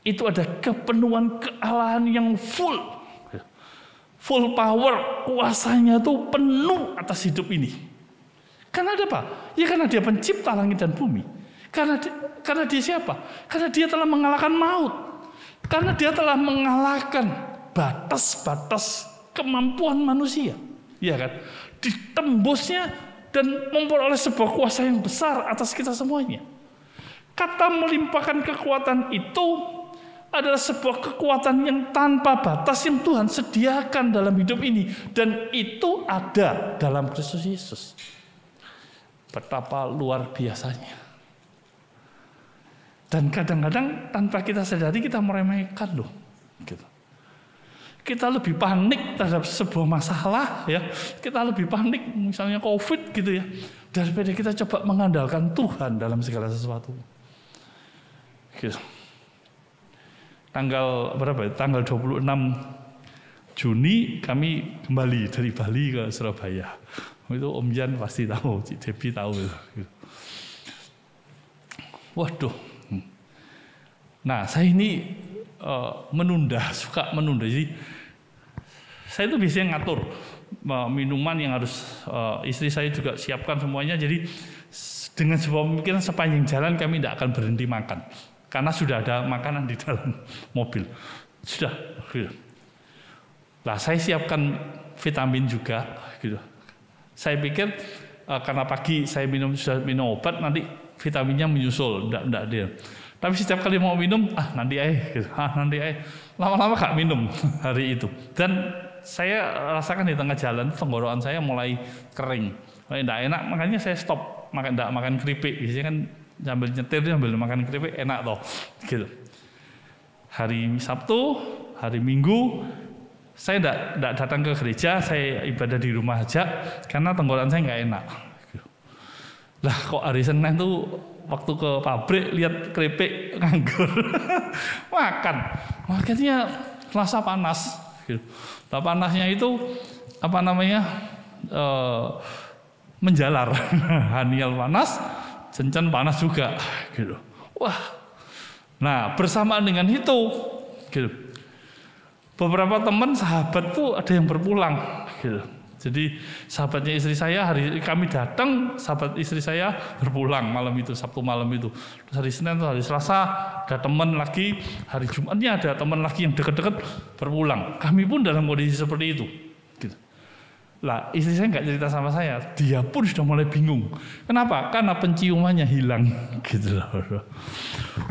itu ada kepenuhan kealahan yang full power, kuasanya itu penuh atas hidup ini. Karena ada apa? Ya karena dia pencipta langit dan bumi. Karena dia siapa? Karena dia telah mengalahkan maut. Karena dia telah mengalahkan batas-batas kemampuan manusia. Ya kan? Ditembusnya dan memperoleh sebuah kuasa yang besar atas kita semuanya. Kata melimpahkan kekuatan itu adalah sebuah kekuatan yang tanpa batas yang Tuhan sediakan dalam hidup ini, dan itu ada dalam Kristus Yesus. Betapa luar biasanya. Dan kadang-kadang tanpa kita sadari kita meremehkan loh. Gitu. Kita lebih panik terhadap sebuah masalah, ya. Kita lebih panik misalnya COVID gitu ya, daripada kita coba mengandalkan Tuhan dalam segala sesuatu. Gitu. Tanggal berapa? Tanggal 26 Juni kami kembali dari Bali ke Surabaya. Itu Om Jan pasti tahu, Cik Debbie tahu. Gitu. Waduh. Nah, saya ini suka menunda. Jadi saya itu biasanya ngatur minuman yang harus istri saya juga siapkan semuanya. Jadi dengan sebuah pemikiran sepanjang jalan kami tidak akan berhenti makan, karena sudah ada makanan di dalam mobil. Sudah. Gitu. Nah, saya siapkan vitamin juga. Gitu. Saya pikir karena pagi saya sudah minum obat, nanti vitaminnya menyusul. Tidak dia. Tapi setiap kali mau minum, nanti gitu. Nanti lama-lama gak minum hari itu. Dan saya rasakan di tengah jalan tenggorokan saya mulai kering, mulai tidak enak, makanya saya stop tidak makan keripik. Biasanya kan sambil nyetir sambil makan keripik enak toh. Gitu. Hari Sabtu, hari Minggu saya tidak datang ke gereja, saya ibadah di rumah aja karena tenggorokan saya nggak enak. Gitu. Lah kok hari Senin tuh waktu ke pabrik lihat keripik nganggur makan, makanya rasa panas. Gitu. Nah, panasnya itu apa namanya menjalar, hanial panas, cencen panas juga. Gitu. Wah, nah bersamaan dengan itu, gitu. Beberapa teman sahabat tuh ada yang berpulang. Gitu. Jadi sahabatnya istri saya hari kami datang, sahabat istri saya berpulang malam itu, Sabtu malam itu. Terus hari Senin, hari Selasa ada teman lagi, hari Jumatnya ada teman lagi yang dekat-dekat berpulang. Kami pun dalam kondisi seperti itu. Gitu. Lah istri saya nggak cerita sama saya, dia pun sudah mulai bingung. Kenapa? Karena penciumannya hilang. Gitu loh.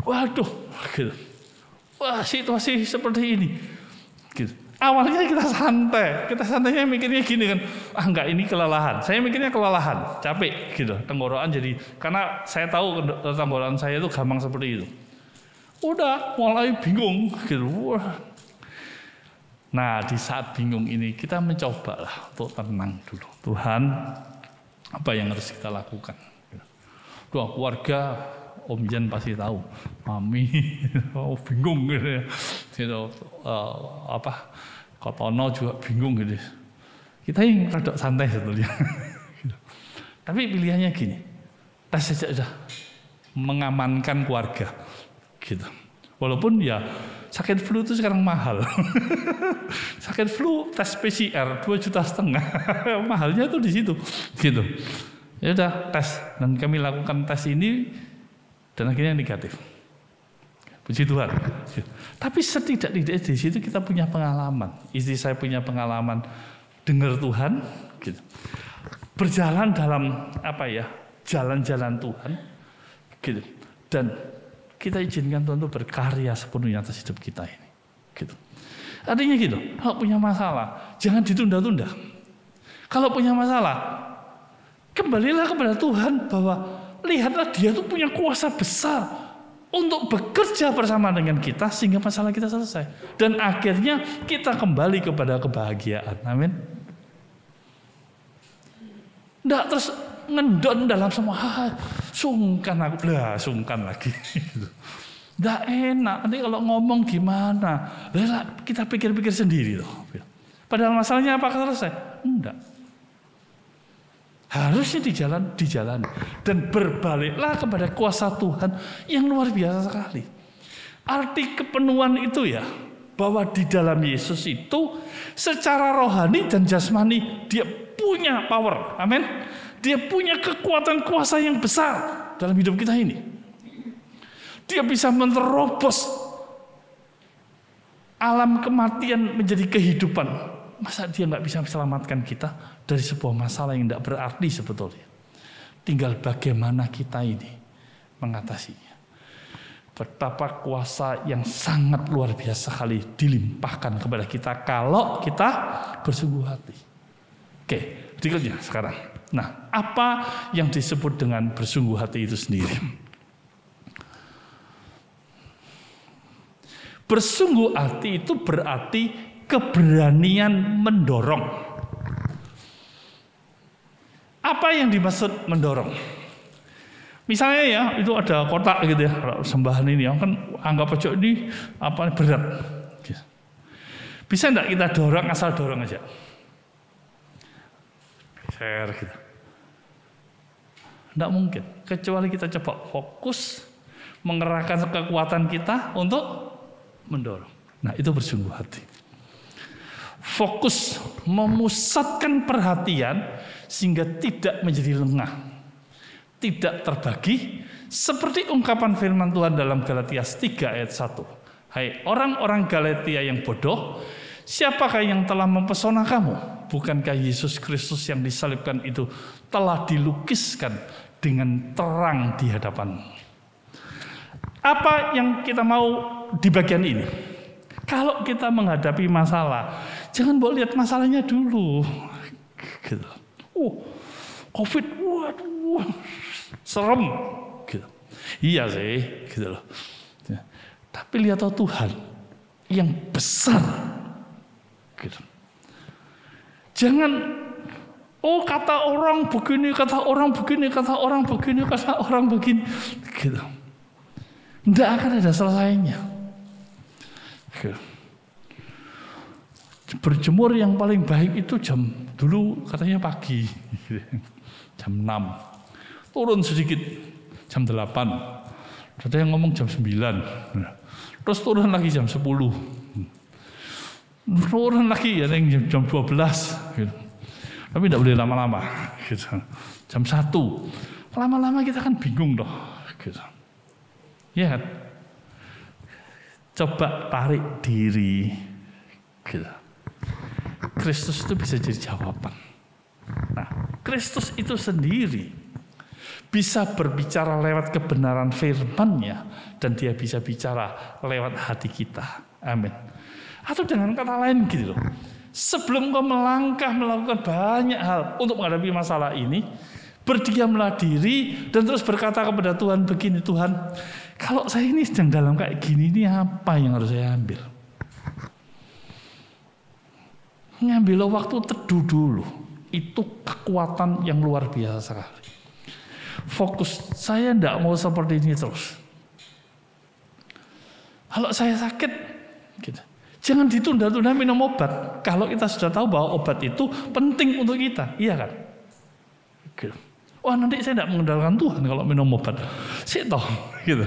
Waduh, gitu. Wah situasi seperti ini. Gitu. Awalnya kita santainya mikirnya gini kan, enggak ini kelelahan. Saya mikirnya kelelahan, capek gitu, tenggorokan jadi, karena saya tahu tenggorokan saya itu gampang seperti itu. Udah mulai bingung gitu. Nah di saat bingung ini kita mencobalah untuk tenang dulu. Tuhan, apa yang harus kita lakukan? Doa keluarga, Om Jan pasti tahu, Mami, bingung gitu ya. Gitu, Kotono juga bingung gitu. Kita yang rada santai sebetulnya. Gitu. Tapi pilihannya gini, tes saja udah mengamankan keluarga. Gitu. Walaupun ya sakit flu itu sekarang mahal. Sakit flu tes PCR 2,5 juta. Mahalnya tuh di situ. Gitu. Ya udah tes, dan kami lakukan tes ini dan akhirnya negatif. Puji Tuhan. Tapi setidak-tidaknya di situ kita punya pengalaman. Istri saya punya pengalaman dengar Tuhan, gitu. Berjalan dalam jalan-jalan Tuhan, gitu. Dan kita izinkan Tuhan untuk berkarya sepenuhnya atas hidup kita ini, gitu. Artinya gitu. Kalau punya masalah, jangan ditunda-tunda. Kalau punya masalah, kembalilah kepada Tuhan bahwa lihatlah Dia tuh punya kuasa besar untuk bekerja bersama dengan kita sehingga masalah kita selesai. Dan akhirnya kita kembali kepada kebahagiaan. Amin. Nggak terus ngendon dalam semua hal. Sungkan lagi. Nggak enak. Nanti kalau ngomong gimana? Kita pikir-pikir sendiri loh. Padahal masalahnya apakah selesai? Enggak. Harusnya dijalani dan berbaliklah kepada kuasa Tuhan yang luar biasa sekali. Arti kepenuhan itu ya, bahwa di dalam Yesus itu secara rohani dan jasmani dia punya power, amin. Dia punya kekuatan kuasa yang besar dalam hidup kita ini. Dia bisa menerobos alam kematian menjadi kehidupan. Masa dia nggak bisa selamatkan kita dari sebuah masalah yang tidak berarti sebetulnya. Tinggal bagaimana kita ini mengatasinya. Betapa kuasa yang sangat luar biasa kali dilimpahkan kepada kita kalau kita bersungguh hati. Oke, berikutnya sekarang. Nah, apa yang disebut dengan bersungguh hati itu sendiri? Bersungguh hati itu berarti keberanian mendorong. Apa yang dimaksud mendorong? Misalnya ya, itu ada kotak gitu ya, sembahan ini, kan anggap aja ini berat. Bisa enggak kita dorong asal dorong aja? Share gitu. Enggak mungkin, kecuali kita coba fokus mengerahkan kekuatan kita untuk mendorong. Nah, itu bersungguh hati. Fokus memusatkan perhatian sehingga tidak menjadi lengah, tidak terbagi, seperti ungkapan firman Tuhan dalam Galatia 3 ayat 1. Hai orang-orang Galatia yang bodoh, siapakah yang telah mempesona kamu? Bukankah Yesus Kristus yang disalibkan itu telah dilukiskan dengan terang di hadapanmu? Apa yang kita mau di bagian ini? Kalau kita menghadapi masalah, jangan lihat masalahnya dulu. Gitu. COVID, waduh, serem. Gitu. Iya sih, gitu loh. Tapi lihat Tuhan yang besar. Gitu. Jangan, kata orang begini, kata orang begini, kata orang begini, kata orang begini. Gitu. Tidak akan ada selesainya. Berjemur yang paling baik itu dulu katanya pagi, jam 6. Turun sedikit, jam 8. Ada yang ngomong jam 9. Terus turun lagi jam 10. Turun lagi ya jam 12. Gitu. Tapi tidak boleh lama-lama. Gitu. Jam 1. Lama-lama kita kan bingung loh. Gitu. Ya kan? Coba tarik diri, gitu. Kristus itu bisa jadi jawaban. Nah, Kristus itu sendiri bisa berbicara lewat kebenaran firman-Nya dan Dia bisa bicara lewat hati kita. Amin. Atau dengan kata lain gitu loh. Sebelum kau melangkah melakukan banyak hal untuk menghadapi masalah ini, berdiamlah diri dan terus berkata kepada Tuhan begini, Tuhan, kalau saya ini sedang dalam kayak gini, ini apa yang harus saya ambil? Ngambil waktu teduh dulu. Itu kekuatan yang luar biasa sekali. Fokus, saya tidak mau seperti ini terus. Kalau saya sakit, gitu. Jangan ditunda-tunda minum obat. Kalau kita sudah tahu bahwa obat itu penting untuk kita, iya kan? Gitu. Wah, nanti saya tidak mengandalkan Tuhan kalau minum obat. Sih toh, gitu.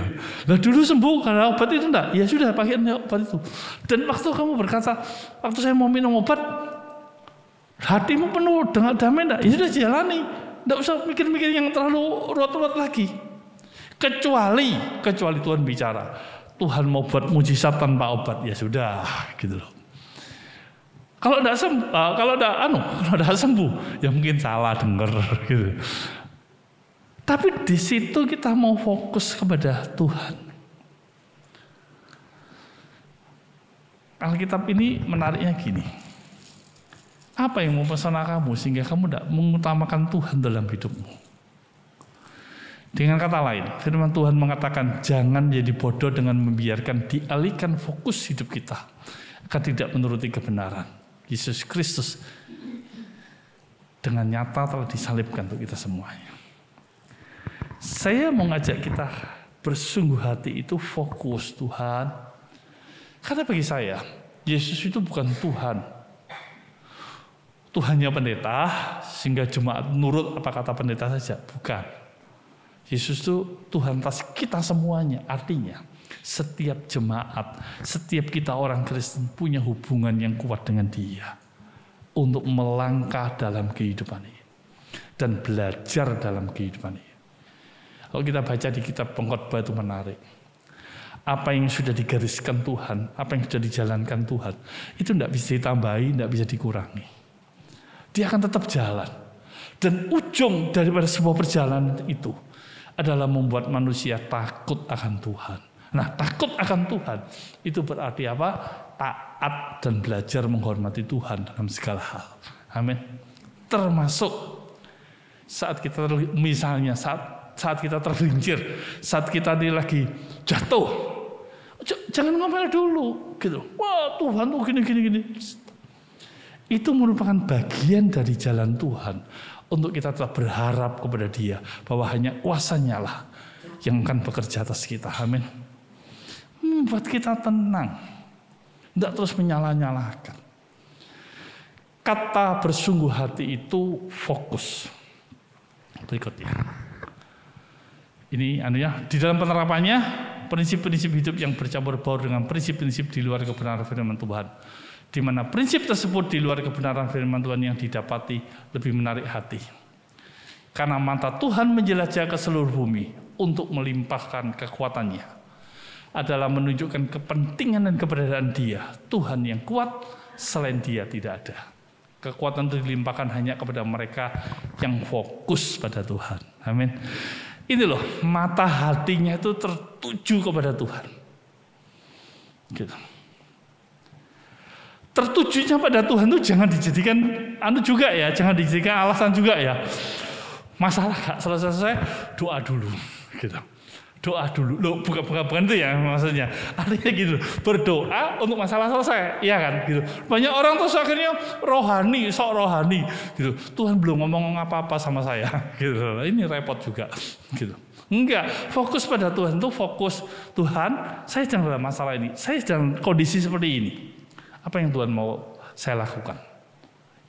Lah dulu sembuh karena obat itu enggak. Ya sudah, pakai obat itu. Dan waktu kamu berkata, waktu saya mau minum obat, hatimu penuh dengan damai enggak? Ya sudah jalani. Enggak usah mikir-mikir yang terlalu ruwet-ruwet lagi. Kecuali Tuhan bicara. Tuhan mau buat mujizat tanpa obat, ya sudah, gitu loh. Kalau enggak sembuh, ya mungkin salah dengar, gitu. Tapi di situ kita mau fokus kepada Tuhan. Alkitab ini menariknya gini. Apa yang mempesona kamu sehingga kamu tidak mengutamakan Tuhan dalam hidupmu? Dengan kata lain, firman Tuhan mengatakan jangan jadi bodoh dengan membiarkan dialihkan fokus hidup kita agar tidak menuruti kebenaran. Yesus Kristus dengan nyata telah disalibkan untuk kita semuanya. Saya mengajak kita bersungguh hati itu fokus Tuhan. Karena bagi saya, Yesus itu bukan Tuhan. Tuhannya pendeta, sehingga jemaat nurut apa kata pendeta saja. Bukan. Yesus itu Tuhan atas kita semuanya. Artinya, setiap jemaat, setiap kita orang Kristen punya hubungan yang kuat dengan Dia. Untuk melangkah dalam kehidupan ini. Dan belajar dalam kehidupan ini. Kalau kita baca di kitab Pengkhotbah itu menarik. Apa yang sudah digariskan Tuhan, apa yang sudah dijalankan Tuhan, itu tidak bisa ditambahi, tidak bisa dikurangi. Dia akan tetap jalan. Dan ujung daripada sebuah perjalanan itu adalah membuat manusia takut akan Tuhan. Nah, takut akan Tuhan itu berarti apa? Taat dan belajar menghormati Tuhan dalam segala hal. Amin. Termasuk saat kita misalnya saat kita tergelincir, saat kita ini lagi jatuh, jangan ngomel dulu, gitu. Wah, Tuhan tuh gini. Itu merupakan bagian dari jalan Tuhan untuk kita tetap berharap kepada Dia bahwa hanya kuasa-Nya lah yang akan bekerja atas kita. Amin. Membuat kita tenang, tidak terus menyalah-nyalahkan. Kata bersungguh hati itu fokus. Berikutnya. Ini di dalam penerapannya prinsip-prinsip hidup yang bercampur baur dengan prinsip-prinsip di luar kebenaran firman Tuhan. Di mana prinsip tersebut di luar kebenaran firman Tuhan yang didapati lebih menarik hati. Karena mata Tuhan menjelajah ke seluruh bumi untuk melimpahkan kekuatannya. Adalah menunjukkan kepentingan dan keberadaan Dia. Tuhan yang kuat, selain Dia tidak ada. Kekuatan itu dilimpahkan hanya kepada mereka yang fokus pada Tuhan. Amin. Ini loh, mata hatinya itu tertuju kepada Tuhan. Gitu. Tertujunya pada Tuhan itu jangan dijadikan jangan dijadikan alasan juga ya. Masalah gak selesai, doa dulu. Gitu. Doa dulu. Loh, bukan itu ya maksudnya. Artinya gitu, berdoa untuk masalah selesai, iya kan? Gitu. Banyak orang terus akhirnya sok rohani gitu. Tuhan belum ngomong apa-apa sama saya, gitu. Ini repot juga, gitu. Enggak, fokus pada Tuhan itu fokus Tuhan, saya sedang dalam masalah ini, saya sedang kondisi seperti ini. Apa yang Tuhan mau saya lakukan?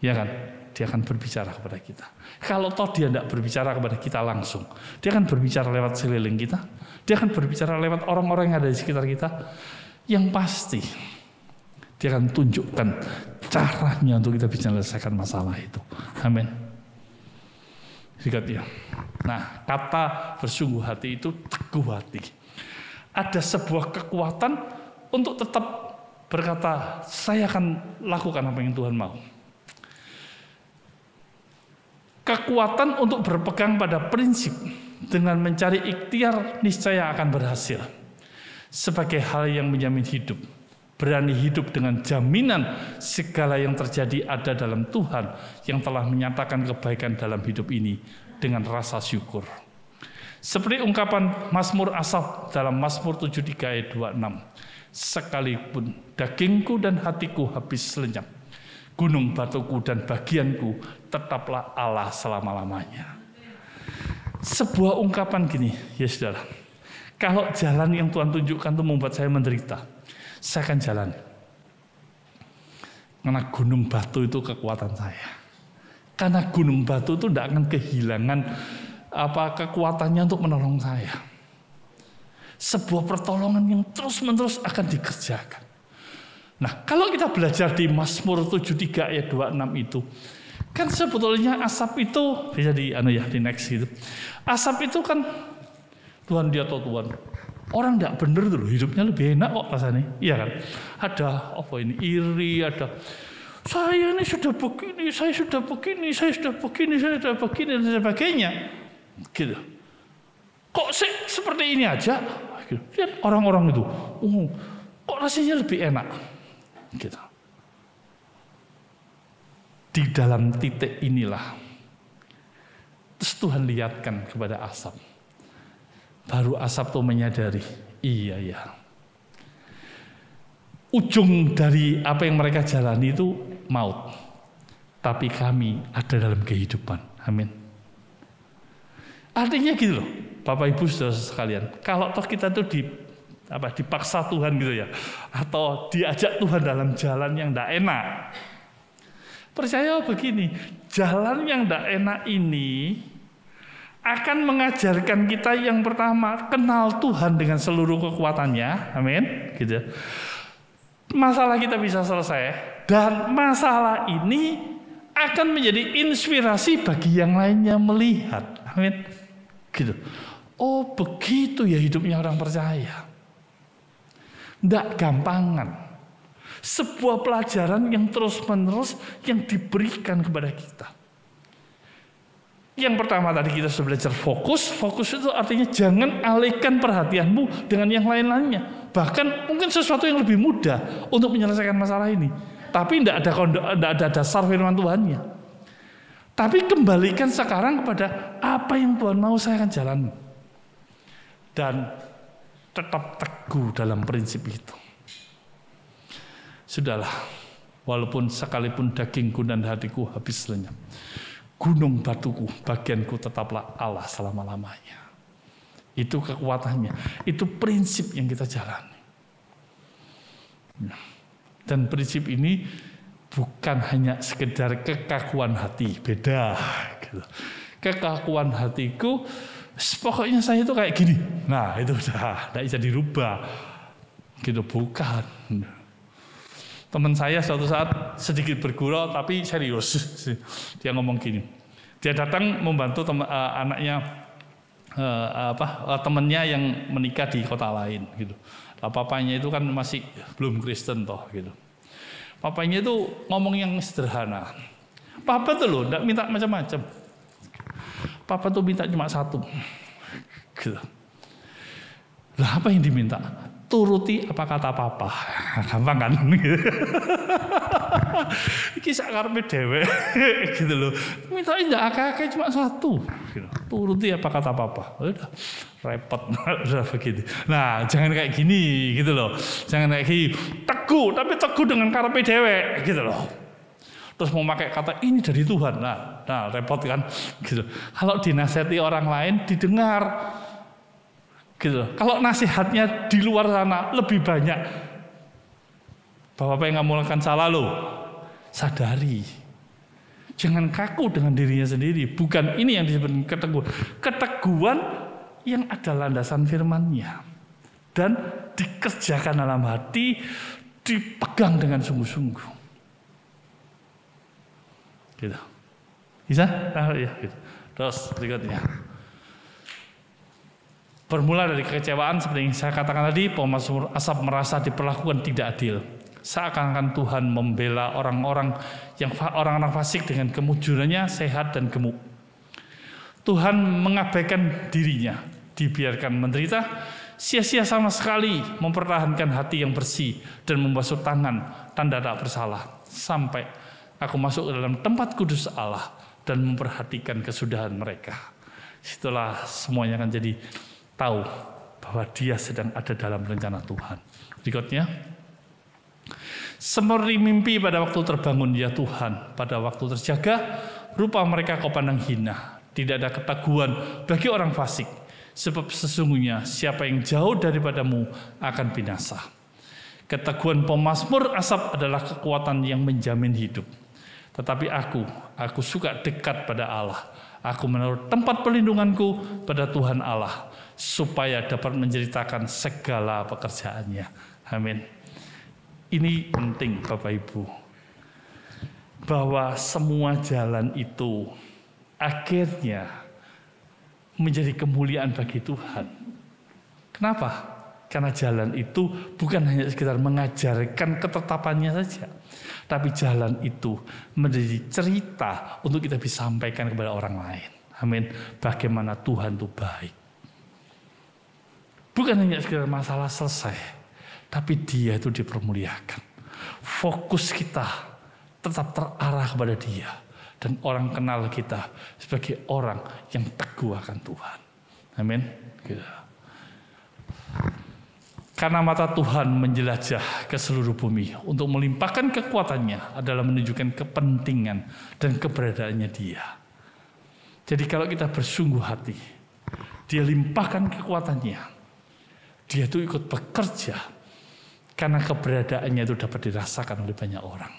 Ya kan? Dia akan berbicara kepada kita. Kalau toh Dia tidak berbicara kepada kita langsung, Dia akan berbicara lewat sekeliling kita. Dia akan berbicara lewat orang-orang yang ada di sekitar kita. Yang pasti Dia akan tunjukkan caranya untuk kita bisa menyelesaikan masalah itu. Amin. Lihat ya. Nah, kata bersungguh hati itu teguh hati. Ada sebuah kekuatan untuk tetap berkata, saya akan lakukan apa yang Tuhan mau. Kekuatan untuk berpegang pada prinsip dengan mencari ikhtiar niscaya akan berhasil. Sebagai hal yang menjamin hidup, berani hidup dengan jaminan segala yang terjadi ada dalam Tuhan yang telah menyatakan kebaikan dalam hidup ini dengan rasa syukur. Seperti ungkapan Mazmur Asaf dalam Mazmur 73 ayat 26. Sekalipun dagingku dan hatiku habis lenyap, gunung batuku dan bagianku tetaplah Allah selama-lamanya. Sebuah ungkapan gini, ya saudara. Kalau jalan yang Tuhan tunjukkan itu membuat saya menderita, saya akan jalan. Karena gunung batu itu kekuatan saya. Karena gunung batu itu tidak akan kehilangan kekuatannya untuk menolong saya. Sebuah pertolongan yang terus-menerus akan dikerjakan. Nah, kalau kita belajar di Mazmur 73 ayat 26 itu, kan sebetulnya Asaf itu bisa di next gitu. Asaf itu kan Tuhan, dia tahu Tuhan. Orang tidak benar tuh, hidupnya lebih enak kok rasanya, iya kan? Ada iri, ada saya ini sudah begini, saya sudah begini, saya sudah begini, saya sudah begini dan sebagainya, gitu. Kok seperti ini aja? Gitu. Lihat orang-orang itu, kok rasanya lebih enak, gitu. Di dalam titik inilah, terus Tuhan lihatkan kepada Asaf. Baru Asaf tuh menyadari, iya. Ujung dari apa yang mereka jalani itu maut. Tapi kami ada dalam kehidupan. Amin. Artinya gitu loh, Bapak Ibu saudara sekalian. Kalau toh kita tuh dipaksa Tuhan gitu ya, atau diajak Tuhan dalam jalan yang tidak enak. Percaya begini, jalan yang tidak enak ini akan mengajarkan kita yang pertama, kenal Tuhan dengan seluruh kekuatannya, amin, gitu. Masalah kita bisa selesai, dan masalah ini akan menjadi inspirasi bagi yang lainnya melihat, amin, gitu. Oh begitu ya hidupnya orang percaya, tidak gampangan. Sebuah pelajaran yang terus-menerus yang diberikan kepada kita. Yang pertama tadi kita sudah belajar fokus. Fokus itu artinya jangan alihkan perhatianmu dengan yang lain-lainnya. Bahkan mungkin sesuatu yang lebih mudah untuk menyelesaikan masalah ini. Tapi tidak ada dasar firman Tuhannya. Tapi kembalikan sekarang kepada apa yang Tuhan mau saya akan jalani. Dan tetap teguh dalam prinsip itu. Sudahlah, walaupun sekalipun dagingku dan hatiku habis lenyap, gunung batuku, bagianku tetaplah Allah selama-lamanya. Itu kekuatannya, itu prinsip yang kita jalani. Dan prinsip ini bukan hanya sekedar kekakuan hati, beda. Gitu. Kekakuan hatiku, pokoknya saya itu kayak gini. Nah itu udah, tidak bisa dirubah. Gitu, bukan. Teman saya suatu saat sedikit bergurau tapi serius. Dia ngomong gini. Dia datang membantu anaknya temannya yang menikah di kota lain gitu. Nah, papanya itu kan masih belum Kristen toh gitu. Papanya itu ngomong yang sederhana. Papa tuh loh enggak minta macam-macam. Papa tuh minta cuma satu. Gitu. Lah apa yang diminta? Turuti apa kata papa. Gampang kan? Iki sak karepe dhewe gitu loh. Minta ndak akeh-akeh cuma satu. Gitu. Turuti apa kata papa. Udah repot udah begitu. Nah, jangan kayak gini gitu loh. Jangan kayak gini. Teguh, tapi teguh dengan karepe dhewe gitu loh. Terus mau pakai kata ini dari Tuhan. Nah, repot kan gitu. Kalau dinasihati orang lain didengar. Gitu. Kalau nasihatnya di luar sana lebih banyak, bahwa apa yang kamu lakukan salah loh, sadari. Jangan kaku dengan dirinya sendiri. Bukan ini yang disebut keteguhan. Keteguhan yang ada landasan firman-Nya dan dikerjakan dalam hati, dipegang dengan sungguh-sungguh. Gitu. Bisa? Ya, gitu. Terus berikutnya. Bermula dari kekecewaan seperti yang saya katakan tadi, pemazmur Asaf merasa diperlakukan tidak adil. Seakan-akan Tuhan membela orang-orang fasik dengan kemujurannya sehat dan gemuk. Tuhan mengabaikan dirinya, dibiarkan menderita sia-sia sama sekali mempertahankan hati yang bersih dan membasuh tangan tanda tak bersalah sampai aku masuk ke dalam tempat kudus Allah dan memperhatikan kesudahan mereka. Situlah semuanya akan jadi tahu bahwa dia sedang ada dalam rencana Tuhan. Berikutnya, seperti mimpi pada waktu terbangun ya Tuhan, pada waktu terjaga rupa mereka kau pandang hina. Tidak ada keteguhan bagi orang fasik, sebab sesungguhnya siapa yang jauh daripadamu akan binasa. Keteguhan pemazmur asap adalah kekuatan yang menjamin hidup. Tetapi aku suka dekat pada Allah. Aku menaruh tempat perlindunganku pada Tuhan Allah, supaya dapat menceritakan segala pekerjaannya. Amin. Ini penting Bapak Ibu, bahwa semua jalan itu akhirnya menjadi kemuliaan bagi Tuhan. Kenapa? Karena jalan itu bukan hanya sekedar mengajarkan ketetapannya saja, tapi jalan itu menjadi cerita untuk kita bisa sampaikan kepada orang lain. Amin. Bagaimana Tuhan itu baik. Bukan hanya sekedar masalah selesai, tapi Dia itu dipermuliakan. Fokus kita tetap terarah kepada Dia, dan orang kenal kita sebagai orang yang teguh akan Tuhan. Amin. Karena mata Tuhan menjelajah ke seluruh bumi untuk melimpahkan kekuatannya adalah menunjukkan kepentingan dan keberadaannya Dia. Jadi kalau kita bersungguh hati, Dia limpahkan kekuatannya. Dia itu ikut bekerja karena keberadaannya itu dapat dirasakan oleh banyak orang.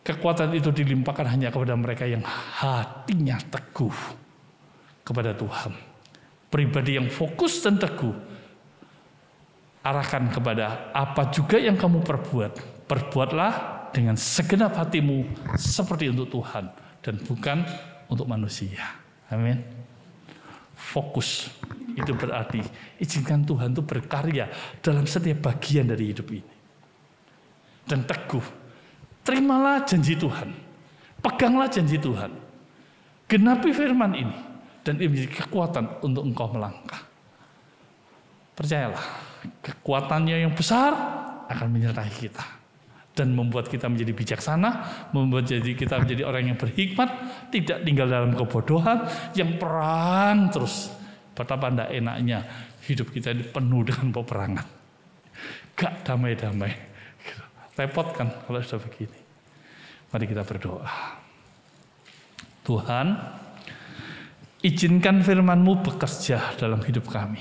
Kekuatan itu dilimpahkan hanya kepada mereka yang hatinya teguh kepada Tuhan. Pribadi yang fokus dan teguh, arahkan kepada apa juga yang kamu perbuat. Perbuatlah dengan segenap hatimu seperti untuk Tuhan dan bukan untuk manusia. Amin. Fokus itu berarti izinkan Tuhan itu berkarya dalam setiap bagian dari hidup ini. Dan teguh. Terimalah janji Tuhan. Peganglah janji Tuhan. Genapi firman ini dan ini menjadi kekuatan untuk engkau melangkah. Percayalah, kekuatannya yang besar akan menyertai kita dan membuat kita menjadi bijaksana, membuat kita menjadi orang yang berhikmat, tidak tinggal dalam kebodohan, yang perang terus. Betapa tidak enaknya hidup kita ini penuh dengan peperangan, gak damai-damai, repot kan kalau sudah begini. Mari kita berdoa. Tuhan, izinkan firman-Mu bekerja dalam hidup kami.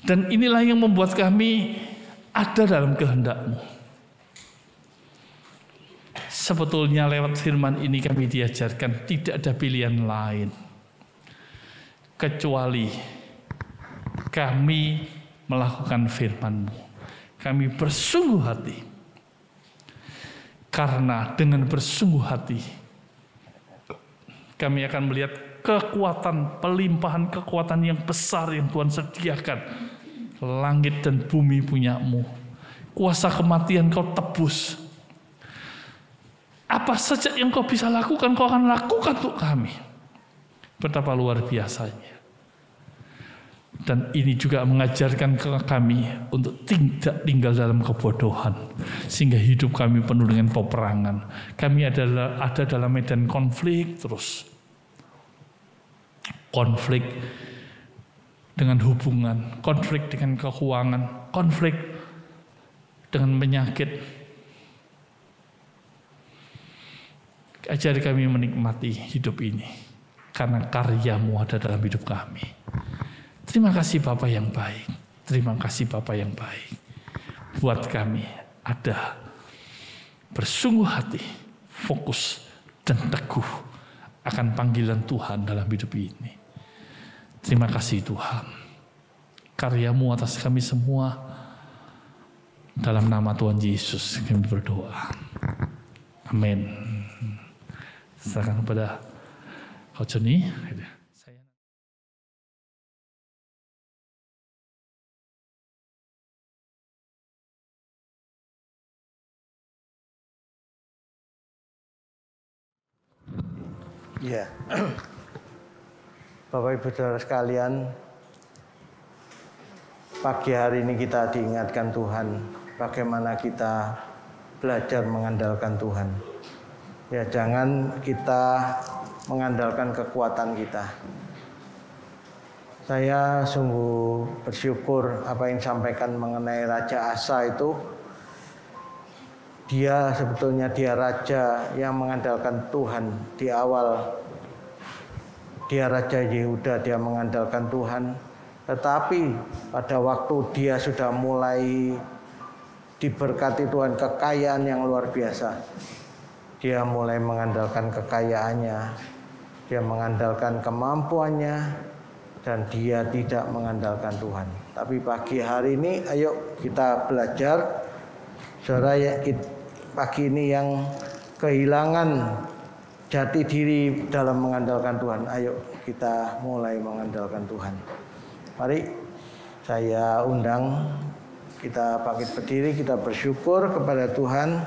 Dan inilah yang membuat kami ada dalam kehendak-Mu. Sebetulnya lewat firman ini kami diajarkan tidak ada pilihan lain, kecuali kami melakukan firman-Mu. Kami bersungguh hati. Karena dengan bersungguh hati, kami akan melihat kekuatan, pelimpahan kekuatan yang besar yang Tuhan sediakan. Langit dan bumi punya-Mu. Kuasa kematian Kau tebus. Apa saja yang Kau bisa lakukan, Kau akan lakukan untuk kami. Betapa luar biasanya. Dan ini juga mengajarkan ke kami untuk tidak tinggal dalam kebodohan. Sehingga hidup kami penuh dengan peperangan. Kami ada dalam medan konflik terus. Konflik dengan hubungan, konflik dengan keuangan, konflik dengan penyakit. Ajari kami menikmati hidup ini karena karya-Mu ada dalam hidup kami. Terima kasih Bapa yang baik. Terima kasih Bapa yang baik. Buat kami ada bersungguh hati, fokus dan teguh akan panggilan Tuhan dalam hidup ini. Terima kasih Tuhan. Karya-Mu atas kami semua. Dalam nama Tuhan Yesus kami berdoa. Amin. Serahkan kepada Kau Joni. Ya. Bapak Ibu Saudara sekalian, pagi hari ini kita diingatkan Tuhan bagaimana kita belajar mengandalkan Tuhan. Ya, jangan kita mengandalkan kekuatan kita. Saya sungguh bersyukur apa yang disampaikan mengenai Raja Asa itu. Dia sebetulnya raja yang mengandalkan Tuhan di awal. Dia Raja Yehuda, dia mengandalkan Tuhan. Tetapi pada waktu dia sudah mulai diberkati Tuhan kekayaan yang luar biasa, dia mulai mengandalkan kekayaannya, dia mengandalkan kemampuannya, dan dia tidak mengandalkan Tuhan. Tapi pagi hari ini ayo kita belajar, saudara, pagi ini yang kehilangan jati diri dalam mengandalkan Tuhan, ayo kita mulai mengandalkan Tuhan. Mari saya undang kita bangkit berdiri, kita bersyukur kepada Tuhan.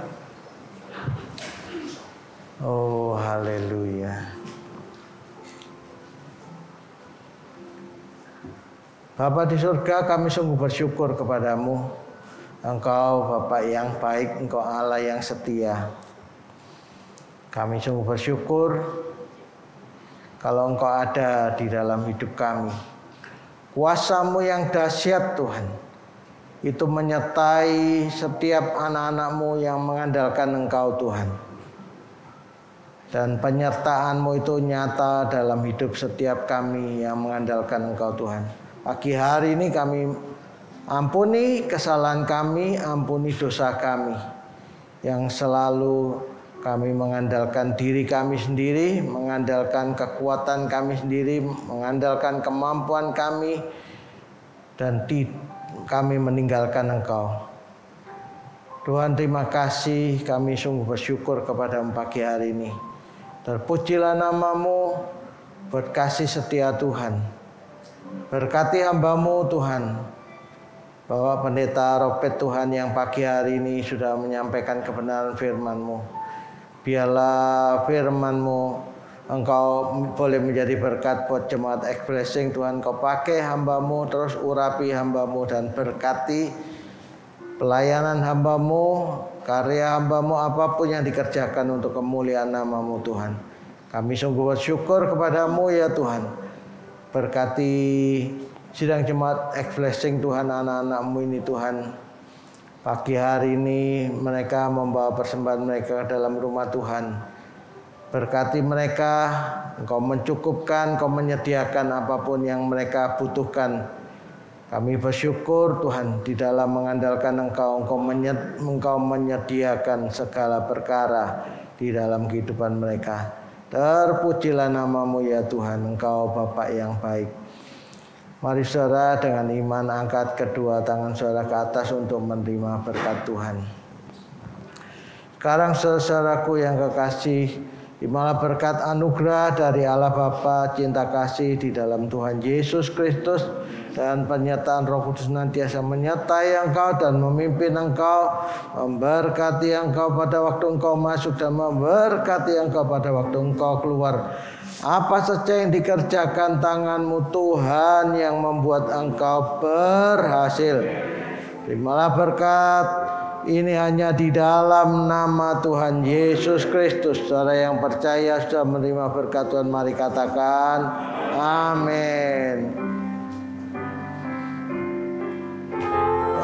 Oh, haleluya. Bapa di surga, kami sungguh bersyukur kepadamu. Engkau Bapa yang baik, Engkau Allah yang setia. Kami sungguh bersyukur kalau Engkau ada di dalam hidup kami. Kuasa-Mu yang dahsyat Tuhan, itu menyertai setiap anak-anak-Mu yang mengandalkan Engkau Tuhan. Dan penyertaan-Mu itu nyata dalam hidup setiap kami yang mengandalkan Engkau Tuhan. Pagi hari ini kami ampuni kesalahan kami, ampuni dosa kami yang selalu kami mengandalkan diri kami sendiri, mengandalkan kekuatan kami sendiri, mengandalkan kemampuan kami, dan kami meninggalkan Engkau. Tuhan, terima kasih, kami sungguh bersyukur kepada pagi hari ini. Terpujilah nama-Mu, berkasih setia Tuhan. Berkati hamba-Mu Tuhan, Bapak Pendeta Robert Tuhan yang pagi hari ini sudah menyampaikan kebenaran firman-Mu. Biarlah firman-Mu Engkau boleh menjadi berkat buat jemaat Expressing Tuhan. Kau pakai hamba-Mu, terus urapi hamba-Mu dan berkati pelayanan hamba-Mu, karya hamba-Mu, apapun yang dikerjakan untuk kemuliaan nama-Mu Tuhan. Kami sungguh bersyukur kepada-Mu ya Tuhan. Berkati sidang jemaat Expressing Tuhan, anak-anak-Mu ini Tuhan. Pagi hari ini mereka membawa persembahan mereka ke dalam rumah Tuhan. Berkati mereka, Engkau mencukupkan, Engkau menyediakan apapun yang mereka butuhkan. Kami bersyukur Tuhan, di dalam mengandalkan Engkau, Engkau menyediakan segala perkara di dalam kehidupan mereka. Terpujilah nama-Mu ya Tuhan, Engkau Bapa yang baik. Mari saudara dengan iman angkat kedua tangan saudara ke atas untuk menerima berkat Tuhan. Sekarang saudaraku yang kekasih, terimalah berkat anugerah dari Allah Bapa, cinta kasih di dalam Tuhan Yesus Kristus, dan penyertaan Roh Kudus senantiasa menyertai engkau dan memimpin engkau, memberkati engkau pada waktu engkau masuk dan memberkati engkau pada waktu engkau keluar. Apa saja yang dikerjakan tangan-Mu Tuhan yang membuat engkau berhasil. Terimalah berkat ini hanya di dalam nama Tuhan Yesus Kristus. Saudara yang percaya sudah menerima berkat Tuhan, mari katakan amin.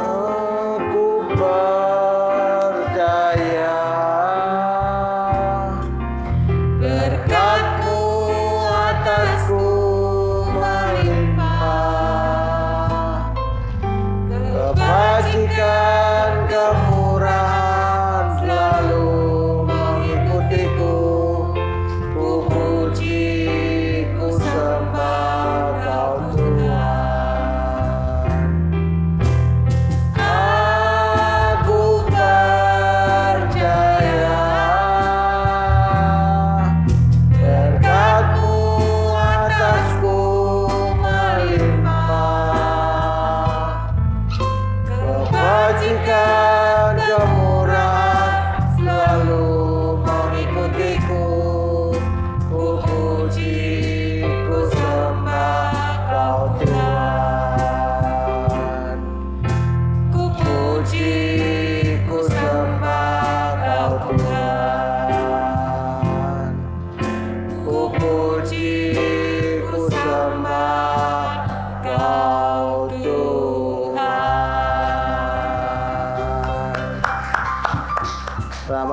Aku percaya berkat-Mu atasku melimpah, kebajikan kemurahan selalu mengikutiku. Ku puji, ku sembah Kau Tuhan. Aku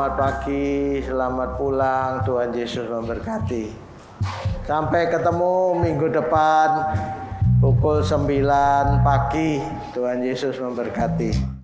selamat pagi, selamat pulang. Tuhan Yesus memberkati. Sampai ketemu minggu depan pukul 9 pagi. Tuhan Yesus memberkati.